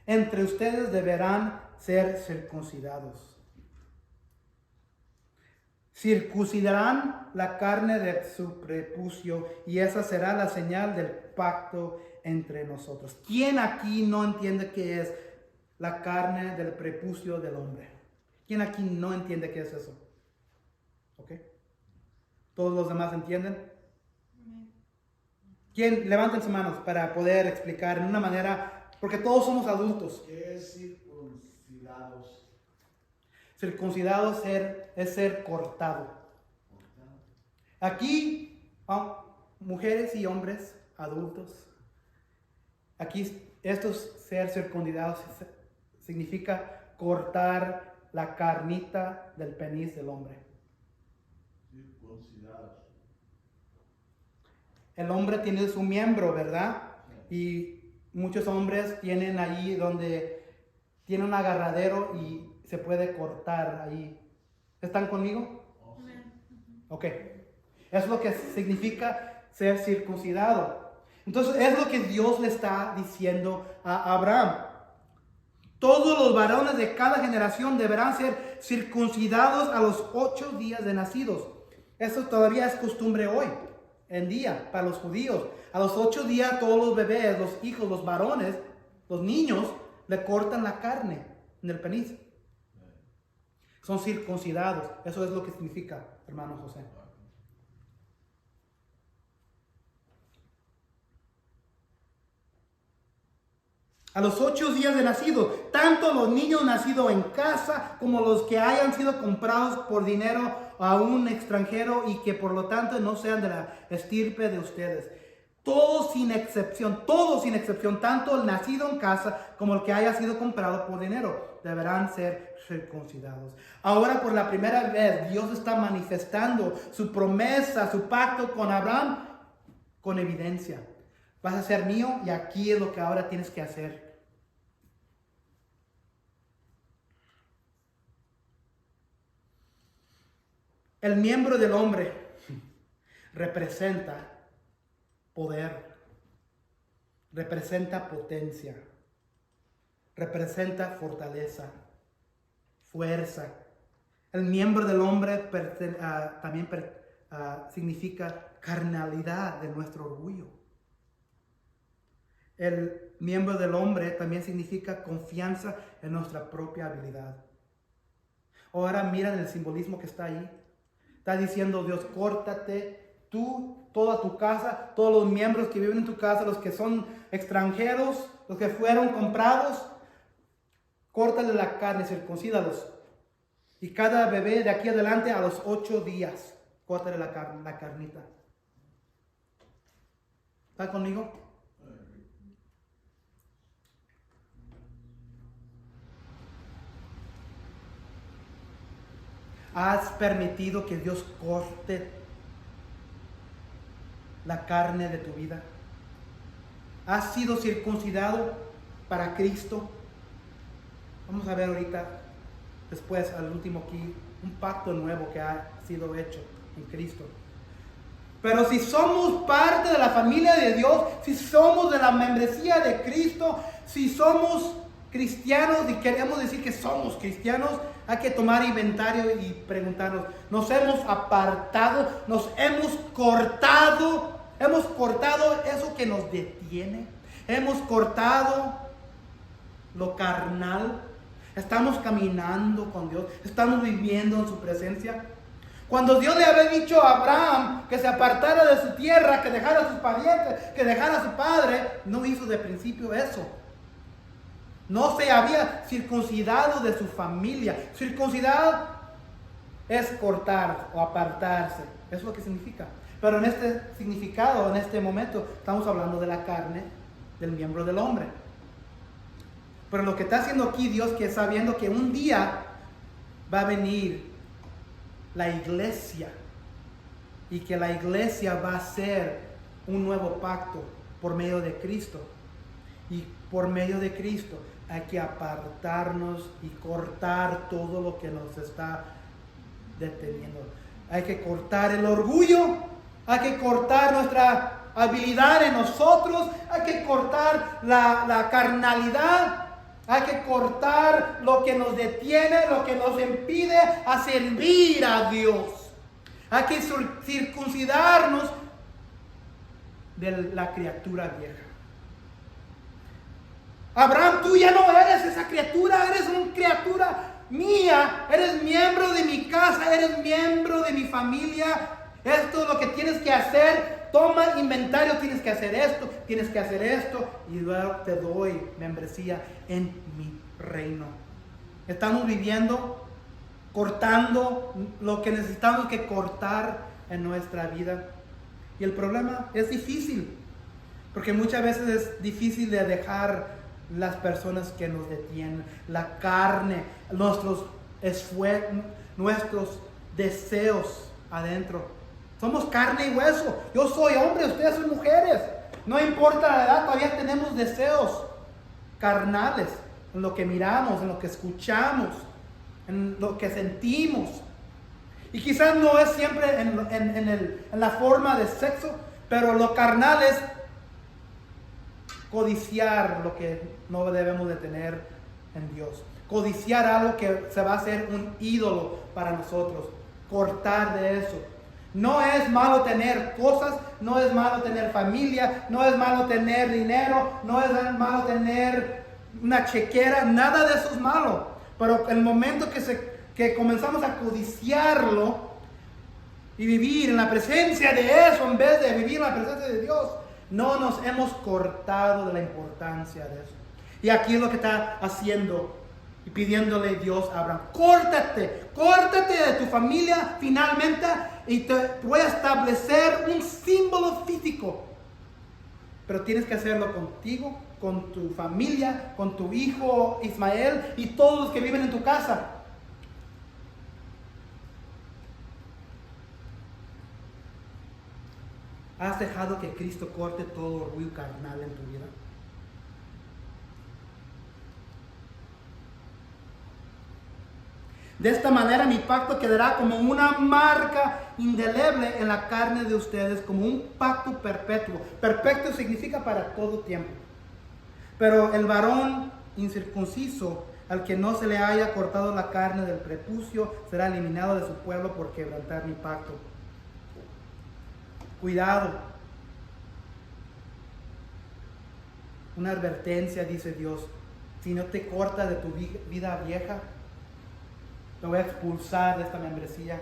entre ustedes deberán ser circuncidados. Circuncidarán la carne de su prepucio y esa será la señal del pacto entre nosotros. ¿Quién aquí no entiende qué es la carne del prepucio del hombre? ¿Quién aquí no entiende qué es eso? ¿Ok? ¿Todos los demás entienden? ¿Quién? Levanten sus manos para poder explicar en una manera, porque todos somos adultos. ¿Qué es circuncidados? Circuncidado es ser cortado. Aquí, mujeres y hombres adultos, aquí estos ser circuncidados significa cortar la carnita del penis del hombre. Circuncidados. El hombre tiene su miembro, ¿verdad? Y muchos hombres tienen ahí donde tiene un agarradero y se puede cortar ahí. ¿Están conmigo? Ok. Es lo que significa ser circuncidado. Entonces es lo que Dios le está diciendo a Abraham. Todos los varones de cada generación deberán ser circuncidados a los 8 días de nacidos. Eso todavía es costumbre hoy en día para los judíos. A los 8 días todos los bebés, los hijos, los varones, los niños le cortan la carne en el penis. Son circuncidados. Eso es lo que significa, hermano José. A los 8 días de nacido, tanto los niños nacidos en casa como los que hayan sido comprados por dinero a un extranjero y que por lo tanto no sean de la estirpe de ustedes. Todos sin excepción, tanto el nacido en casa como el que haya sido comprado por dinero, deberán ser circuncidados. Ahora por la primera vez Dios está manifestando su promesa, su pacto con Abraham con evidencia. Vas a ser mío y aquí es lo que ahora tienes que hacer. El miembro del hombre representa poder, representa potencia, representa fortaleza, fuerza. El miembro del hombre también significa carnalidad de nuestro orgullo. El miembro del hombre también significa confianza en nuestra propia habilidad. Ahora miren el simbolismo que está ahí. Está diciendo Dios, córtate tú, toda tu casa, todos los miembros que viven en tu casa, los que son extranjeros, los que fueron comprados, córtale la carne, circuncídalos. Y cada bebé de aquí adelante a los 8 días, córtale la carnita. ¿Está conmigo? ¿Has permitido que Dios corte la carne de tu vida? ¿Has sido circuncidado para Cristo? Vamos a ver ahorita, después al último aquí, un pacto nuevo que ha sido hecho en Cristo. Pero si somos parte de la familia de Dios, si somos de la membresía de Cristo, si somos cristianos y queremos decir que somos cristianos, hay que tomar inventario y preguntarnos, ¿nos hemos apartado? ¿Nos hemos cortado? ¿Hemos cortado eso que nos detiene? ¿Hemos cortado lo carnal? ¿Estamos caminando con Dios? ¿Estamos viviendo en su presencia? Cuando Dios le había dicho a Abraham que se apartara de su tierra, que dejara a sus parientes, que dejara a su padre, no hizo de principio eso. No se había circuncidado de su familia. Circuncidar es cortar o apartarse. Eso es lo que significa. Pero en este significado, en este momento, estamos hablando de la carne del miembro del hombre. Pero lo que está haciendo aquí Dios, que sabiendo que un día va a venir la iglesia y que la iglesia va a ser un nuevo pacto por medio de Cristo. Y por medio de Cristo hay que apartarnos y cortar todo lo que nos está deteniendo. Hay que cortar el orgullo, hay que cortar nuestra habilidad en nosotros, hay que cortar la carnalidad, hay que cortar lo que nos detiene, lo que nos impide a servir a Dios. Hay que circuncidarnos de la criatura vieja. Abraham, tú ya no eres esa criatura, eres una criatura mía, eres miembro de mi casa, eres miembro de mi familia. Esto es lo que tienes que hacer. Toma inventario, tienes que hacer esto, tienes que hacer esto, y luego te doy membresía en mi reino. Estamos viviendo, cortando lo que necesitamos que cortar en nuestra vida. Y el problema es difícil, porque muchas veces es difícil de dejar las personas que nos detienen, la carne, nuestros deseos adentro. Somos carne y hueso. Yo soy hombre, ustedes son mujeres. No importa la edad, todavía tenemos deseos carnales en lo que miramos, en lo que escuchamos, en lo que sentimos. Y quizás no es siempre en la forma de sexo, pero lo carnal es codiciar lo que no debemos de tener en Dios. Codiciar algo que se va a hacer un ídolo para nosotros. Cortar de eso. No es malo tener cosas, no es malo tener familia, no es malo tener dinero, no es malo tener una chequera, nada de eso es malo. Pero el momento que comenzamos a codiciarlo y vivir en la presencia de eso en vez de vivir en la presencia de Dios, no nos hemos cortado de la importancia de eso. Y aquí es lo que está haciendo y pidiéndole Dios a Abraham: córtate de tu familia finalmente, y te voy a establecer un símbolo físico. Pero tienes que hacerlo contigo, con tu familia, con tu hijo Ismael y todos los que viven en tu casa. ¿Has dejado que Cristo corte todo orgullo carnal en tu vida? De esta manera mi pacto quedará como una marca indeleble en la carne de ustedes, como un pacto perpetuo. Perpetuo significa para todo tiempo. Pero el varón incircunciso, al que no se le haya cortado la carne del prepucio, será eliminado de su pueblo por quebrantar mi pacto. Cuidado. Una advertencia, dice Dios: si no te cortas de tu vida vieja, te voy a expulsar de esta membresía,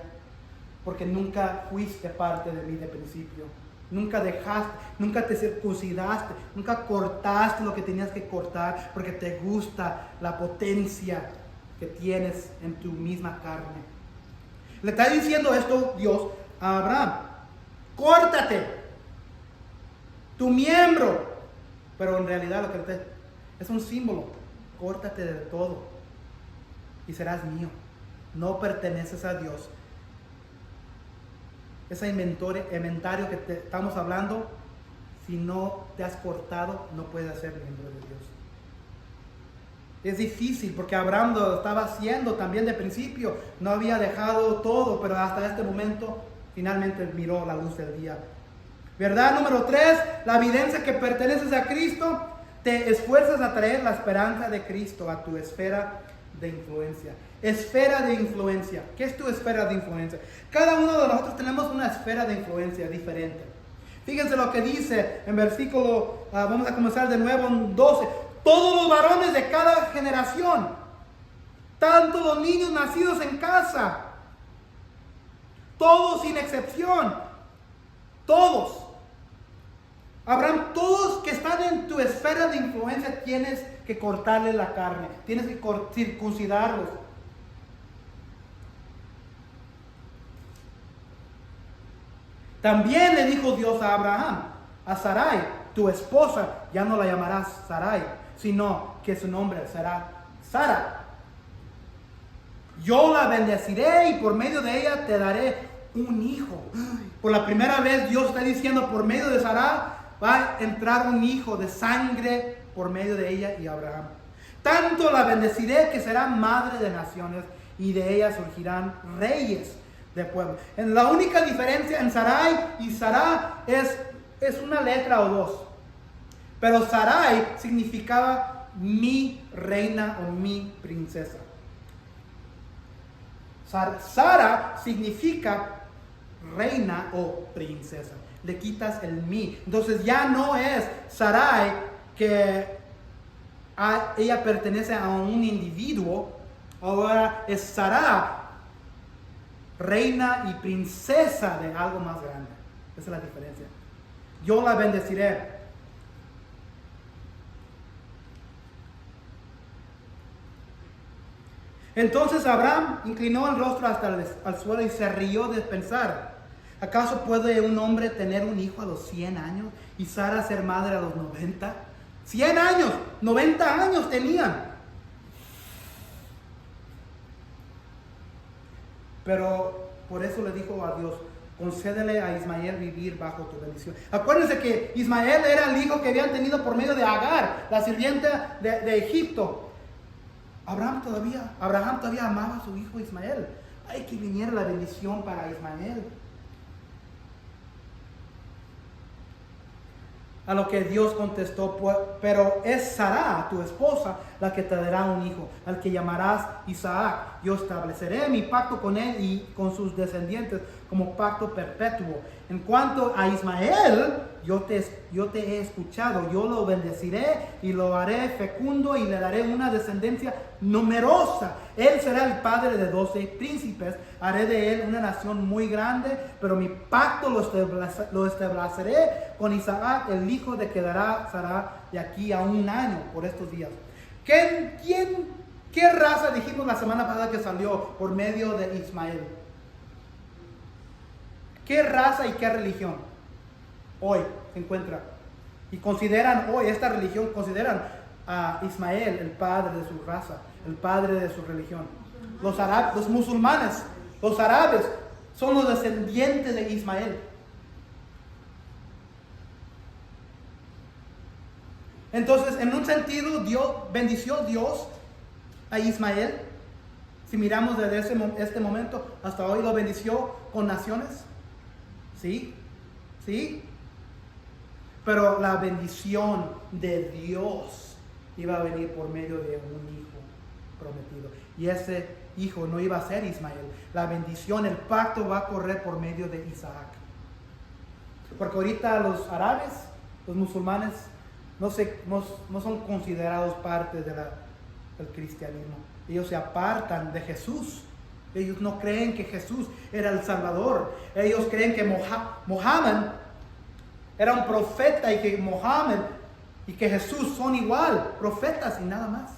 porque nunca fuiste parte de mí de principio. Nunca dejaste, nunca te circuncidaste, nunca cortaste lo que tenías que cortar, porque te gusta la potencia que tienes en tu misma carne. Le está diciendo esto Dios a Abraham: córtate tu miembro. Pero en realidad lo que es un símbolo. Córtate de todo y serás mío. No perteneces a Dios. Ese inventario que te estamos hablando, si no te has cortado, no puedes ser miembro de Dios. Es difícil porque Abraham lo estaba haciendo también de principio. No había dejado todo, pero hasta este momento finalmente miró la luz del día. Verdad número 3, la evidencia que perteneces a Cristo. Te esfuerzas a traer la esperanza de Cristo a tu esfera de influencia. Esfera de influencia. ¿Qué es tu esfera de influencia? Cada uno de nosotros tenemos una esfera de influencia diferente. Fíjense lo que dice en versículo, vamos a comenzar de nuevo en 12. Todos los varones de cada generación, tanto los niños nacidos en casa, todos sin excepción, todos. Abraham, todos que están en tu esfera de influencia, tienes que cortarle la carne, tienes que circuncidarlos. También le dijo Dios a Abraham: a Sarai, tu esposa, ya no la llamarás Sarai, sino que su nombre será Sara. Yo la bendeciré y por medio de ella te daré un hijo. Por la primera vez Dios está diciendo, por medio de Sara va a entrar un hijo de sangre por medio de ella y Abraham. Tanto la bendeciré que será madre de naciones y de ella surgirán reyes de pueblo. La única diferencia en Sarai y Sara es una letra o dos. Pero Sarai significaba mi reina o mi princesa. Sara significa reina o princesa. Le quitas el mi. Entonces ya no es Sarai que ella pertenece a un individuo. Ahora es Sara, reina y princesa de algo más grande. Esa es la diferencia. Yo la bendeciré. Entonces Abraham inclinó el rostro hasta al suelo y se rió de pensar: ¿acaso puede un hombre tener un hijo a los 100 años y Sara ser madre a los 90? 100 años, 90 años tenían. Pero por eso le dijo a Dios: concédele a Ismael vivir bajo tu bendición. Acuérdense que Ismael era el hijo que habían tenido por medio de Agar, la sirvienta de Egipto. Abraham todavía amaba a su hijo Ismael. Hay que viniera la bendición para Ismael. A lo que Dios contestó: pero es Sara, tu esposa, la que te dará un hijo, al que llamarás Isaac. Yo estableceré mi pacto con él y con sus descendientes como pacto perpetuo. En cuanto a Ismael, yo te he escuchado, yo lo bendeciré y lo haré fecundo y le daré una descendencia numerosa. Él será el padre de 12 príncipes, haré de él una nación muy grande, pero mi pacto lo estableceré con Isaac, el hijo de que dará Sara de aquí a 1 año, por estos días. ¿Qué raza dijimos la semana pasada que salió por medio de Ismael? ¿Qué raza y qué religión hoy se encuentra? Y consideran hoy, esta religión, consideran a Ismael el padre de su raza, el padre de su religión. Los musulmanes, los árabes, son los descendientes de Ismael. Entonces, en un sentido, Dios bendició a Ismael. Si miramos desde este momento hasta hoy, lo bendició con naciones. Sí. Pero la bendición de Dios iba a venir por medio de un hijo prometido. Y ese hijo no iba a ser Ismael. La bendición, el pacto va a correr por medio de Isaac. Porque ahorita los árabes, los musulmanes, no son considerados parte del cristianismo. Ellos se apartan de Jesús. Ellos no creen que Jesús era el Salvador. Ellos creen que Mohammed era un profeta y que Mohammed y que Jesús son igual, profetas y nada más.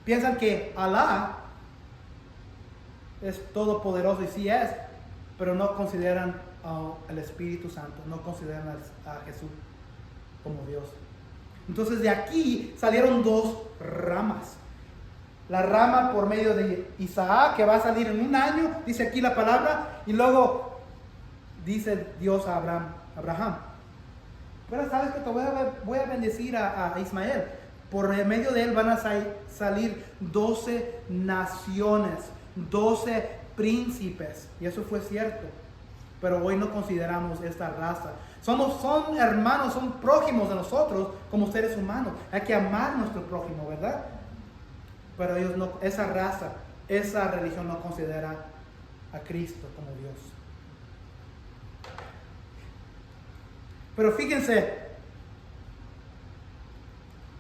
Piensan que Alá es todopoderoso y sí es, pero no consideran al Espíritu Santo, no consideran a Jesús como Dios. Entonces de aquí salieron 2 ramas. La rama por medio de Isaac, que va a salir en 1 año, dice aquí la palabra, y luego dice Dios a Abraham: pero sabes que te voy a bendecir a Ismael. Por medio de él van a salir 12 naciones, 12 príncipes. Y eso fue cierto. Pero hoy no consideramos esta raza. Son hermanos, son prójimos de nosotros como seres humanos. Hay que amar a nuestro prójimo, ¿verdad? Pero ellos no, esa raza, esa religión no considera a Cristo como Dios. Pero fíjense,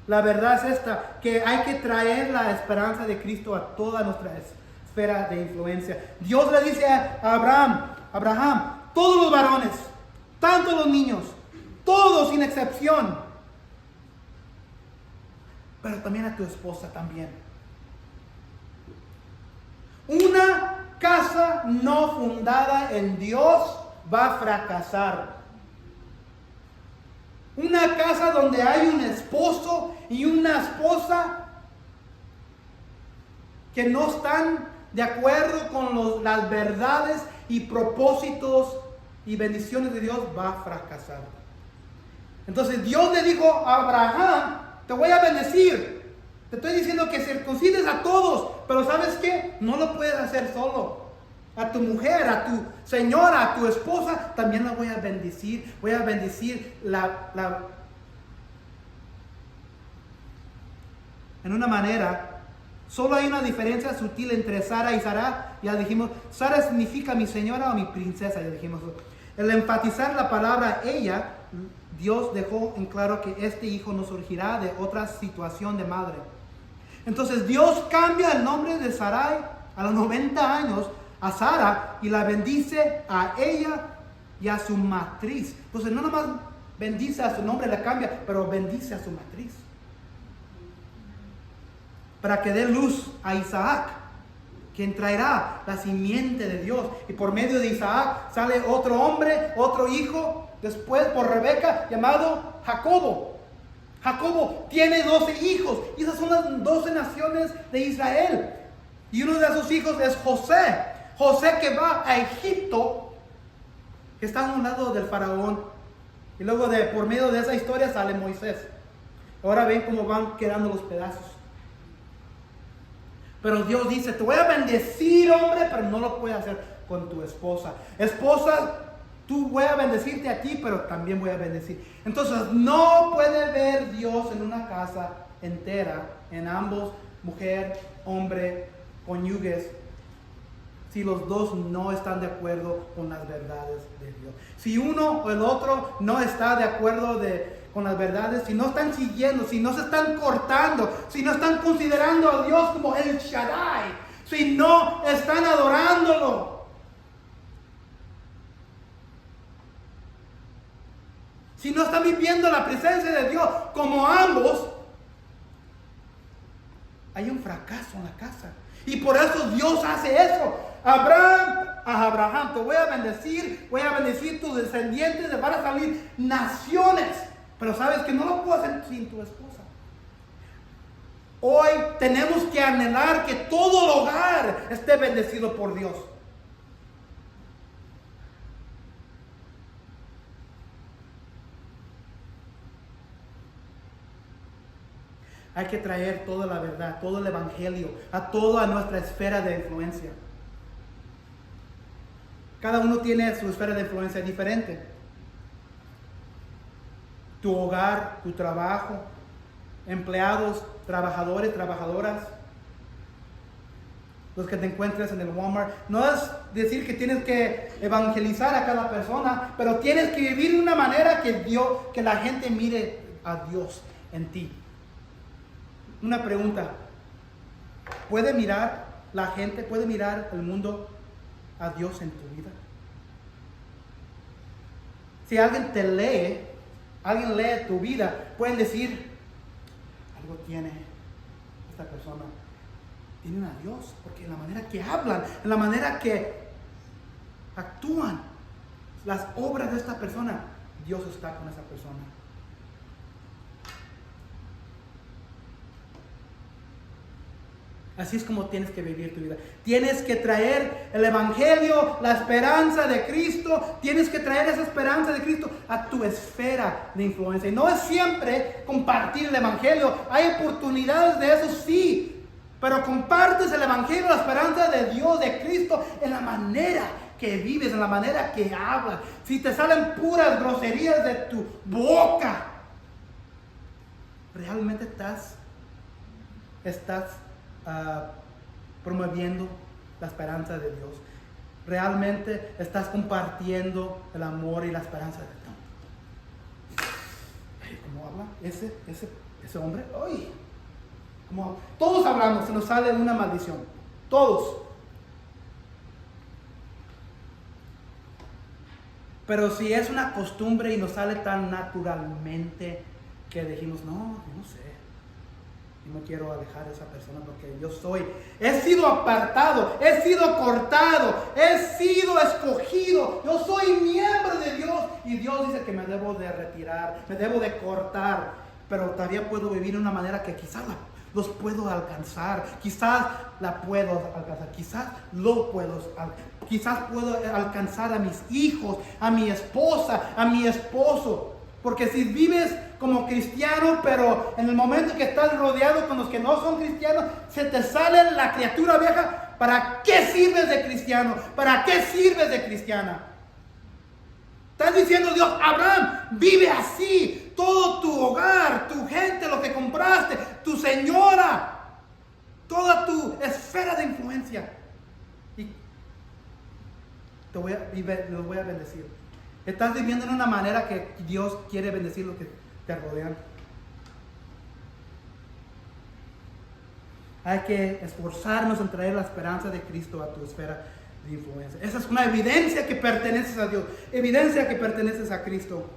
la verdad es esta, que hay que traer la esperanza de Cristo a toda nuestra esfera de influencia. Dios le dice a Abraham, todos los varones, tanto los niños, todos sin excepción, pero también a tu esposa también. Una casa no fundada en Dios va a fracasar. Una casa donde hay un esposo y una esposa que no están de acuerdo con las verdades y propósitos y bendiciones de Dios, va a fracasar. Entonces Dios le dijo a Abraham, te voy a bendecir. Te estoy diciendo que circuncides a todos, pero ¿sabes qué? No lo puedes hacer solo. A tu mujer, a tu señora, a tu esposa, también la voy a bendecir. Voy a bendecir en una manera. Solo hay una diferencia sutil entre Sara y Sara. Ya dijimos, Sara significa mi señora o mi princesa. Ya dijimos, el enfatizar la palabra ella, Dios dejó en claro que este hijo no surgirá de otra situación de madre. Entonces Dios cambia el nombre de Sarai a los 90 años a Sara y la bendice a ella y a su matriz. Entonces no nomás bendice a su nombre, la cambia, pero bendice a su matriz. Para que dé luz a Isaac, quien traerá la simiente de Dios. Y por medio de Isaac sale otro hombre, otro hijo, después por Rebeca, llamado Jacobo. Jacobo tiene 12 hijos, y esas son las 12 naciones de Israel. Y uno de sus hijos es José. José que va a Egipto, que está a un lado del faraón. Y luego por medio de esa historia sale Moisés. Ahora ven cómo van quedando los pedazos. Pero Dios dice, te voy a bendecir, hombre, pero no lo puedes hacer con tu esposa. Esposa, tú voy a bendecirte a ti, pero también voy a bendecir. Entonces, no puede ver Dios en una casa entera, en ambos, mujer, hombre, cónyuges, si los dos no están de acuerdo con las verdades de Dios. Si uno o el otro no está de acuerdo con las verdades, si no están siguiendo, si no se están cortando, si no están considerando a Dios como el Shaddai, si no están adorándolo, si no están viviendo la presencia de Dios como ambos, hay un fracaso en la casa. Y por eso Dios hace eso. A Abraham, te voy a bendecir tus descendientes, van a salir naciones. Pero sabes que no lo puedo hacer sin tu esposa. Hoy tenemos que anhelar que todo el hogar esté bendecido por Dios. Hay que traer toda la verdad, todo el evangelio, a toda nuestra esfera de influencia. Cada uno tiene su esfera de influencia diferente. Tu hogar, tu trabajo, empleados, trabajadores, trabajadoras, los que te encuentres en el Walmart. No es decir que tienes que evangelizar a cada persona, pero tienes que vivir de una manera que la gente mire a Dios en ti. Una pregunta, ¿puede mirar el mundo a Dios en tu vida? Si alguien lee tu vida, pueden decir, algo tiene esta persona, tienen a Dios, porque en la manera que hablan, en la manera que actúan, las obras de esta persona, Dios está con esa persona. Así es como tienes que vivir tu vida. Tienes que traer el evangelio, la esperanza de Cristo. Tienes que traer esa esperanza de Cristo a tu esfera de influencia. Y no es siempre compartir el evangelio. Hay oportunidades de eso, sí. Pero compartes el evangelio, la esperanza de Dios, de Cristo, en la manera que vives, en la manera que hablas. Si te salen puras groserías de tu boca, realmente estás promoviendo la esperanza de Dios. Realmente estás compartiendo el amor y la esperanza de Dios. ¿Cómo habla ese hombre? ¡Ay! ¿Cómo? Todos hablamos, se nos sale una maldición. Todos. Pero si es una costumbre y nos sale tan naturalmente que dijimos, no, yo no sé. No quiero alejar a esa persona porque he sido apartado, he sido cortado, he sido escogido, yo soy miembro de Dios y Dios dice que me debo de retirar, me debo de cortar. pero todavía puedo vivir de una manera que quizás los puedo alcanzar, quizás la puedo alcanzar, quizás lo puedo alcanzar, quizás puedo alcanzar a mis hijos, a mi esposa, a mi esposo. Porque si vives como cristiano, pero en el momento que estás rodeado con los que no son cristianos, se te sale la criatura vieja. ¿Para qué sirves de cristiano? ¿Para qué sirves de cristiana? Estás diciendo Dios, Abraham, vive así. Todo tu hogar, tu gente, lo que compraste, tu señora, toda tu esfera de influencia. Y los voy a bendecir. Estás viviendo en una manera que Dios quiere bendecir lo que te rodean. Hay que esforzarnos en traer la esperanza de Cristo a tu esfera de influencia. Esa es una evidencia que perteneces a Dios, evidencia que perteneces a Cristo.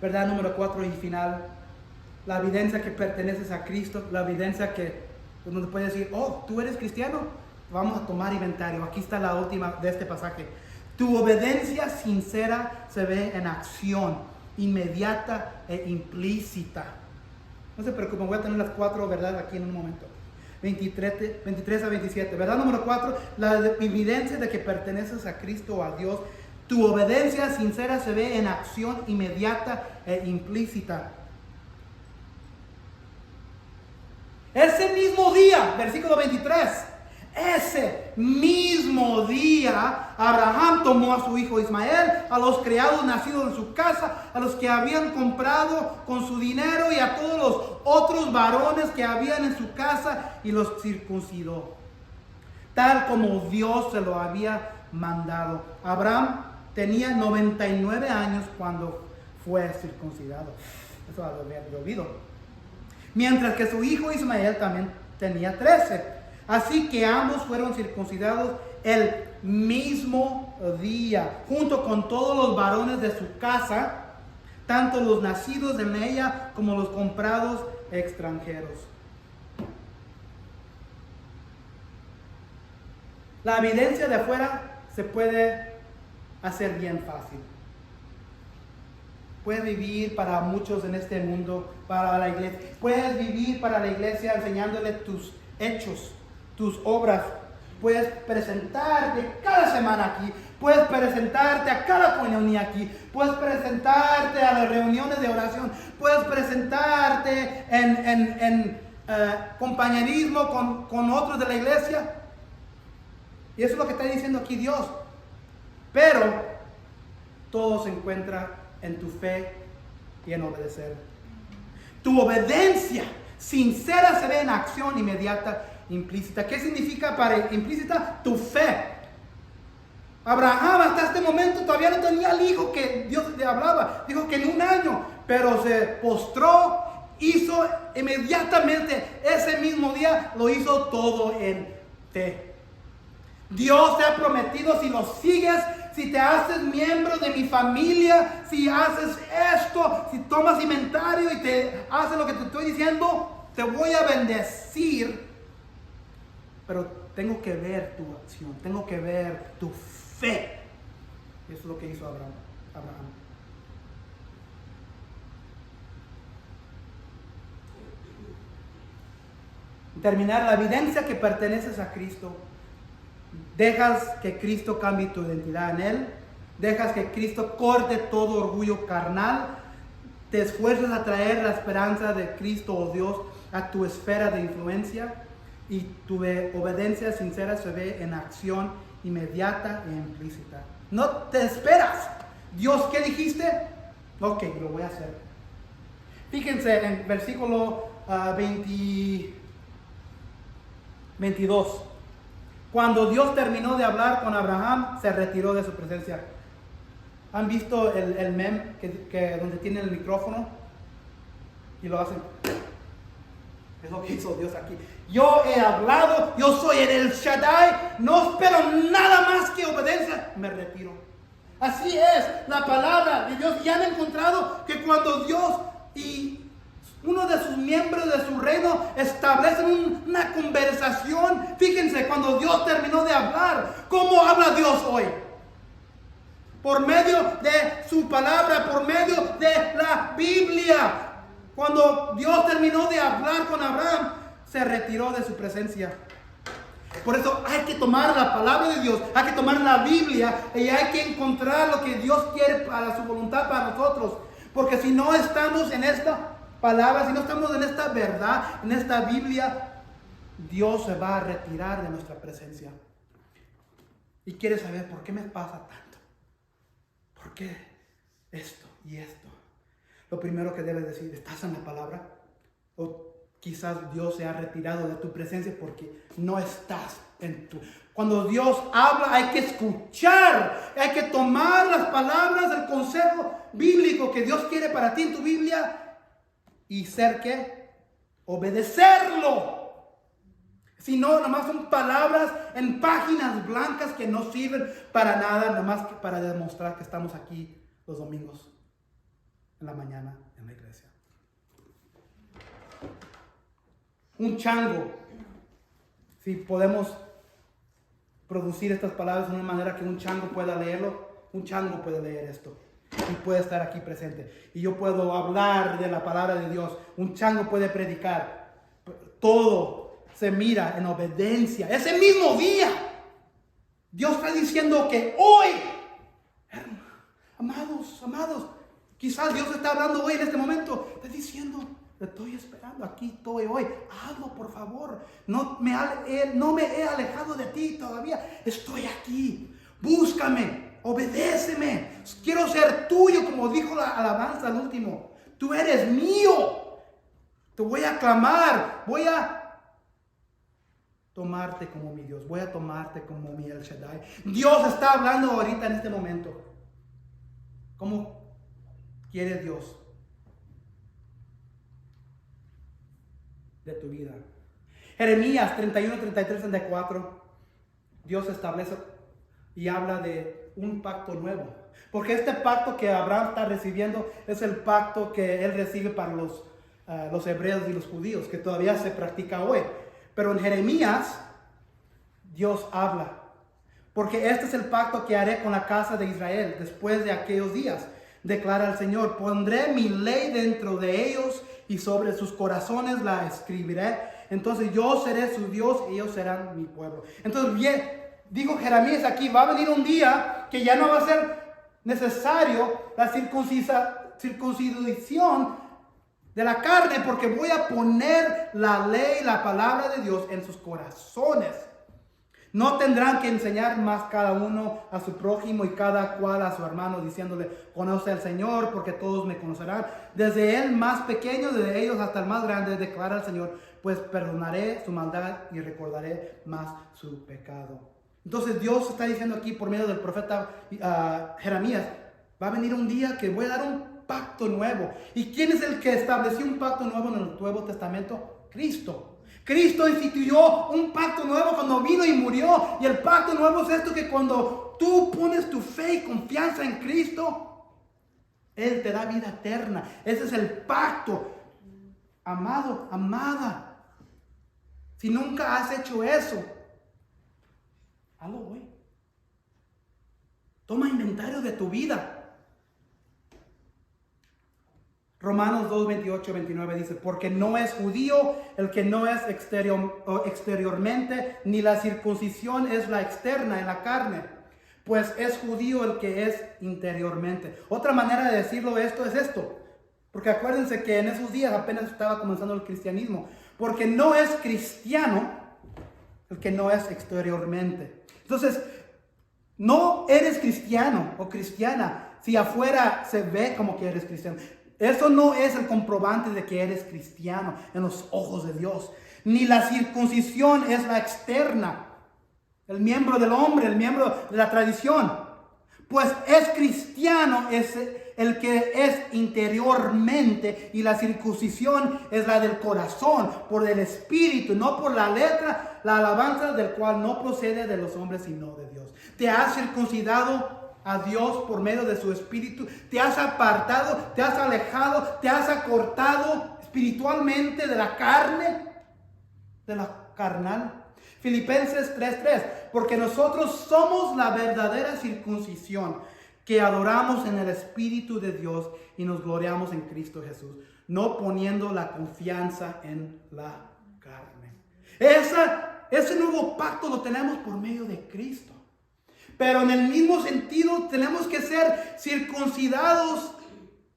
Verdad número 4 y final. La evidencia que perteneces a Cristo, la evidencia que uno puede decir, oh, tú eres cristiano, vamos a tomar inventario. Aquí está la última de este pasaje. Tu obediencia sincera se ve en acción, inmediata e implícita. No se preocupen, voy a tener las 4 verdades aquí en un momento. 23 a 27. Verdad número 4, la evidencia de que perteneces a Cristo o a Dios. Tu obediencia sincera se ve en acción inmediata e implícita. Ese mismo día, versículo 23, ese mismo día, Abraham tomó a su hijo Ismael, a los criados nacidos en su casa, a los que habían comprado con su dinero y a todos los otros varones que habían en su casa y los circuncidó, tal como Dios se lo había mandado. Abraham tenía 99 años cuando fue circuncidado. Eso lo había oído. Mientras que su hijo Ismael también tenía 13. Así que ambos fueron circuncidados el mismo día, junto con todos los varones de su casa, tanto los nacidos en ella como los comprados extranjeros. La evidencia de afuera se puede hacer bien fácil. Puedes vivir para muchos en este mundo, para la iglesia. Puedes vivir para la iglesia enseñándole tus hechos, tus obras. Puedes presentarte cada semana aquí. Puedes presentarte a cada comunión aquí. Puedes presentarte a las reuniones de oración. Puedes presentarte en compañerismo con otros de la iglesia. Y eso es lo que está diciendo aquí Dios. Pero todo se encuentra en tu fe y en obedecer. Tu obediencia sincera se ve en acción inmediata, implícita. ¿Qué significa para implícita? Tu fe. Abraham hasta este momento todavía no tenía el hijo que Dios le hablaba. Dijo que en un año, pero se postró, hizo inmediatamente ese mismo día, lo hizo todo en fe. Dios te ha prometido, si lo sigues, si te haces miembro de mi familia, si haces esto, si tomas inventario y te haces lo que te estoy diciendo, te voy a bendecir. Pero tengo que ver tu acción, tengo que ver tu fe. Eso es lo que hizo Abraham. Terminar, la evidencia que perteneces a Cristo. Dejas que Cristo cambie tu identidad en Él. Dejas que Cristo corte todo orgullo carnal. Te esfuerzas a traer la esperanza de Cristo o Dios a tu esfera de influencia. Y tu obediencia sincera se ve en acción inmediata e implícita. No te esperas. Dios, ¿qué dijiste? Ok, lo voy a hacer. Fíjense en versículo 22. Cuando Dios terminó de hablar con Abraham, se retiró de su presencia. ¿Han visto el meme donde tiene el micrófono? Y lo hacen. Es lo que hizo Dios aquí. Yo he hablado, yo soy el Shaddai, no espero nada más que obediencia, me retiro. Así es la palabra de Dios. Y han encontrado que cuando Dios y uno de sus miembros de su reino establecen una conversación. Fíjense, cuando Dios terminó de hablar, ¿cómo habla Dios hoy? Por medio de su palabra, por medio de la Biblia. Cuando Dios terminó de hablar con Abraham, se retiró de su presencia. Por eso hay que tomar la palabra de Dios, hay que tomar la Biblia y hay que encontrar lo que Dios quiere para su voluntad para nosotros. Porque si no estamos en esta palabra, si no estamos en esta verdad, en esta Biblia, Dios se va a retirar de nuestra presencia. Y quiere saber por qué me pasa tanto. ¿Por qué esto y esto? Lo primero que debes decir, ¿estás en la palabra? O quizás Dios se ha retirado de tu presencia porque no estás en tu... Cuando Dios habla hay que escuchar, hay que tomar las palabras del consejo bíblico que Dios quiere para ti en tu Biblia y ser ¿qué? Obedecerlo. Si no, nomás son palabras en páginas blancas que no sirven para nada, nomás para demostrar que estamos aquí los domingos en la mañana en la iglesia. Un chango, si podemos producir estas palabras de una manera que un chango pueda leerlo, un chango puede leer esto y puede estar aquí presente. Y yo puedo hablar de la palabra de Dios, un chango puede predicar. Todo se mira en obediencia. Ese mismo día, Dios está diciendo que hoy, amados, quizás Dios está hablando hoy en este momento, está diciendo, te estoy esperando, aquí estoy hoy, hazlo por favor, no me he alejado de ti todavía, estoy aquí, búscame, obedéceme, quiero ser tuyo, como dijo la alabanza al último, tú eres mío, te voy a clamar, voy a tomarte como mi Dios, voy a tomarte como mi El Shaddai. Dios está hablando ahorita en este momento. ¿Cómo quiere Dios de tu vida? Jeremías 31, 33, 34. Dios establece y habla de un pacto nuevo. Porque este pacto que Abraham está recibiendo es el pacto que él recibe para los hebreos y los judíos, que todavía se practica hoy. Pero en Jeremías, Dios habla. Porque este es el pacto que haré con la casa de Israel después de aquellos días, declara el Señor. Pondré mi ley dentro de ellos y sobre sus corazones la escribiré. Entonces yo seré su Dios y ellos serán mi pueblo. Entonces bien, digo Jeremías aquí, va a venir un día que ya no va a ser necesario la circuncisión de la carne, porque voy a poner la ley, la palabra de Dios en sus corazones. No tendrán que enseñar más cada uno a su prójimo y cada cual a su hermano, diciéndole, conoce al Señor, porque todos me conocerán. Desde el más pequeño de ellos hasta el más grande, declara el Señor, pues perdonaré su maldad y recordaré más su pecado. Entonces Dios está diciendo aquí por medio del profeta Jeremías, va a venir un día que voy a dar un pacto nuevo. ¿Y quién es el que estableció un pacto nuevo en el Nuevo Testamento? Cristo. Cristo instituyó un pacto nuevo cuando vino y murió. Y el pacto nuevo es esto, que cuando tú pones tu fe y confianza en Cristo, Él te da vida eterna. Ese es el pacto. Amado, amada, si nunca has hecho eso, hazlo hoy. Toma inventario de tu vida. Romanos 2, 28, 29 dice, porque no es judío el que no es exteriormente, ni la circuncisión es la externa en la carne, pues es judío el que es interiormente. Otra manera de decirlo esto es esto, porque acuérdense que en esos días apenas estaba comenzando el cristianismo, porque no es cristiano el que no es exteriormente. Entonces, no eres cristiano o cristiana si afuera se ve como que eres cristiano. Eso no es el comprobante de que eres cristiano en los ojos de Dios. Ni la circuncisión es la externa, el miembro del hombre, el miembro de la tradición. Pues es cristiano es el que es interiormente, y la circuncisión es la del corazón, por el espíritu, no por la letra, la alabanza del cual no procede de los hombres sino de Dios. Te has circuncidado a Dios por medio de su espíritu, te has apartado, te has alejado, te has acortado espiritualmente de la carne, de la carnal. Filipenses 3:3, porque nosotros somos la verdadera circuncisión, que adoramos en el Espíritu de Dios y nos gloriamos en Cristo Jesús, no poniendo la confianza en la carne. Ese nuevo pacto lo tenemos por medio de Cristo. Pero en el mismo sentido tenemos que ser circuncidados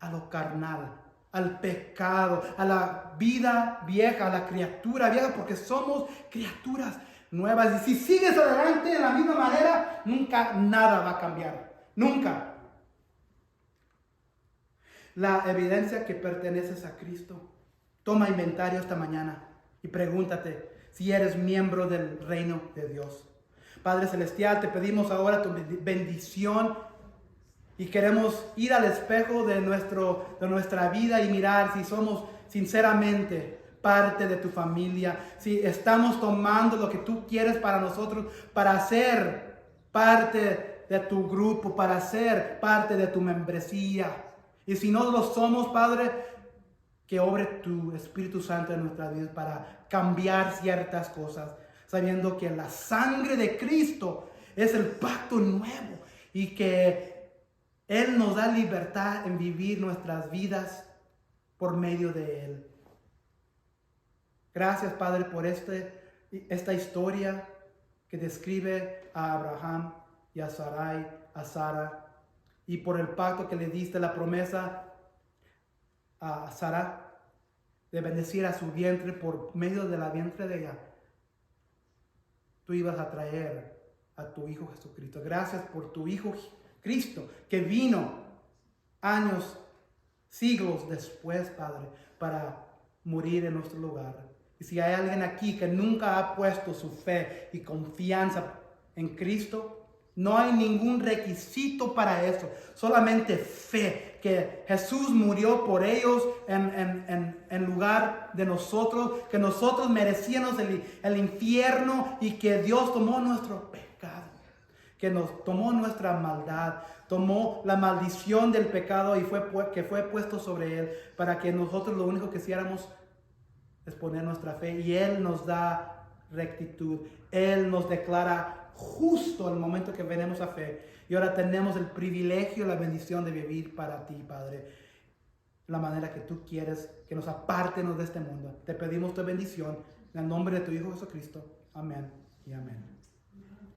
a lo carnal, al pecado, a la vida vieja, a la criatura vieja, porque somos criaturas nuevas. Y si sigues adelante de la misma manera, nunca nada va a cambiar. Nunca. La evidencia que perteneces a Cristo. Toma inventario esta mañana y pregúntate si eres miembro del reino de Dios. Padre Celestial, te pedimos ahora tu bendición y queremos ir al espejo de nuestra vida y mirar si somos sinceramente parte de tu familia, si estamos tomando lo que tú quieres para nosotros, para ser parte de tu grupo, para ser parte de tu membresía. Y si no lo somos, Padre, que obre tu Espíritu Santo en nuestra vida para cambiar ciertas cosas, sabiendo que la sangre de Cristo es el pacto nuevo y que Él nos da libertad en vivir nuestras vidas por medio de Él. Gracias, Padre, por esta historia que describe a Abraham y a Sarai, a Sara, y por el pacto que le diste, la promesa a Sara de bendecir a su vientre por medio de la vientre de ella. Tú ibas a traer a tu Hijo Jesucristo. Gracias por tu Hijo Cristo que vino años, siglos después, Padre, para morir en nuestro lugar. Y si hay alguien aquí que nunca ha puesto su fe y confianza en Cristo, no hay ningún requisito para eso, solamente fe, que Jesús murió por ellos en lugar de nosotros, que nosotros merecíamos el infierno y que Dios tomó nuestro pecado, que nos tomó nuestra maldad, tomó la maldición del pecado y que fue puesto sobre Él, para que nosotros lo único que hiciéramos es poner nuestra fe, y Él nos da rectitud, Él nos declara justo al momento que venimos a fe. Y ahora tenemos el privilegio y la bendición de vivir para ti, Padre, la manera que tú quieres, que nos apartenos de este mundo. Te pedimos tu bendición en el nombre de tu Hijo Jesucristo. Amén y amén.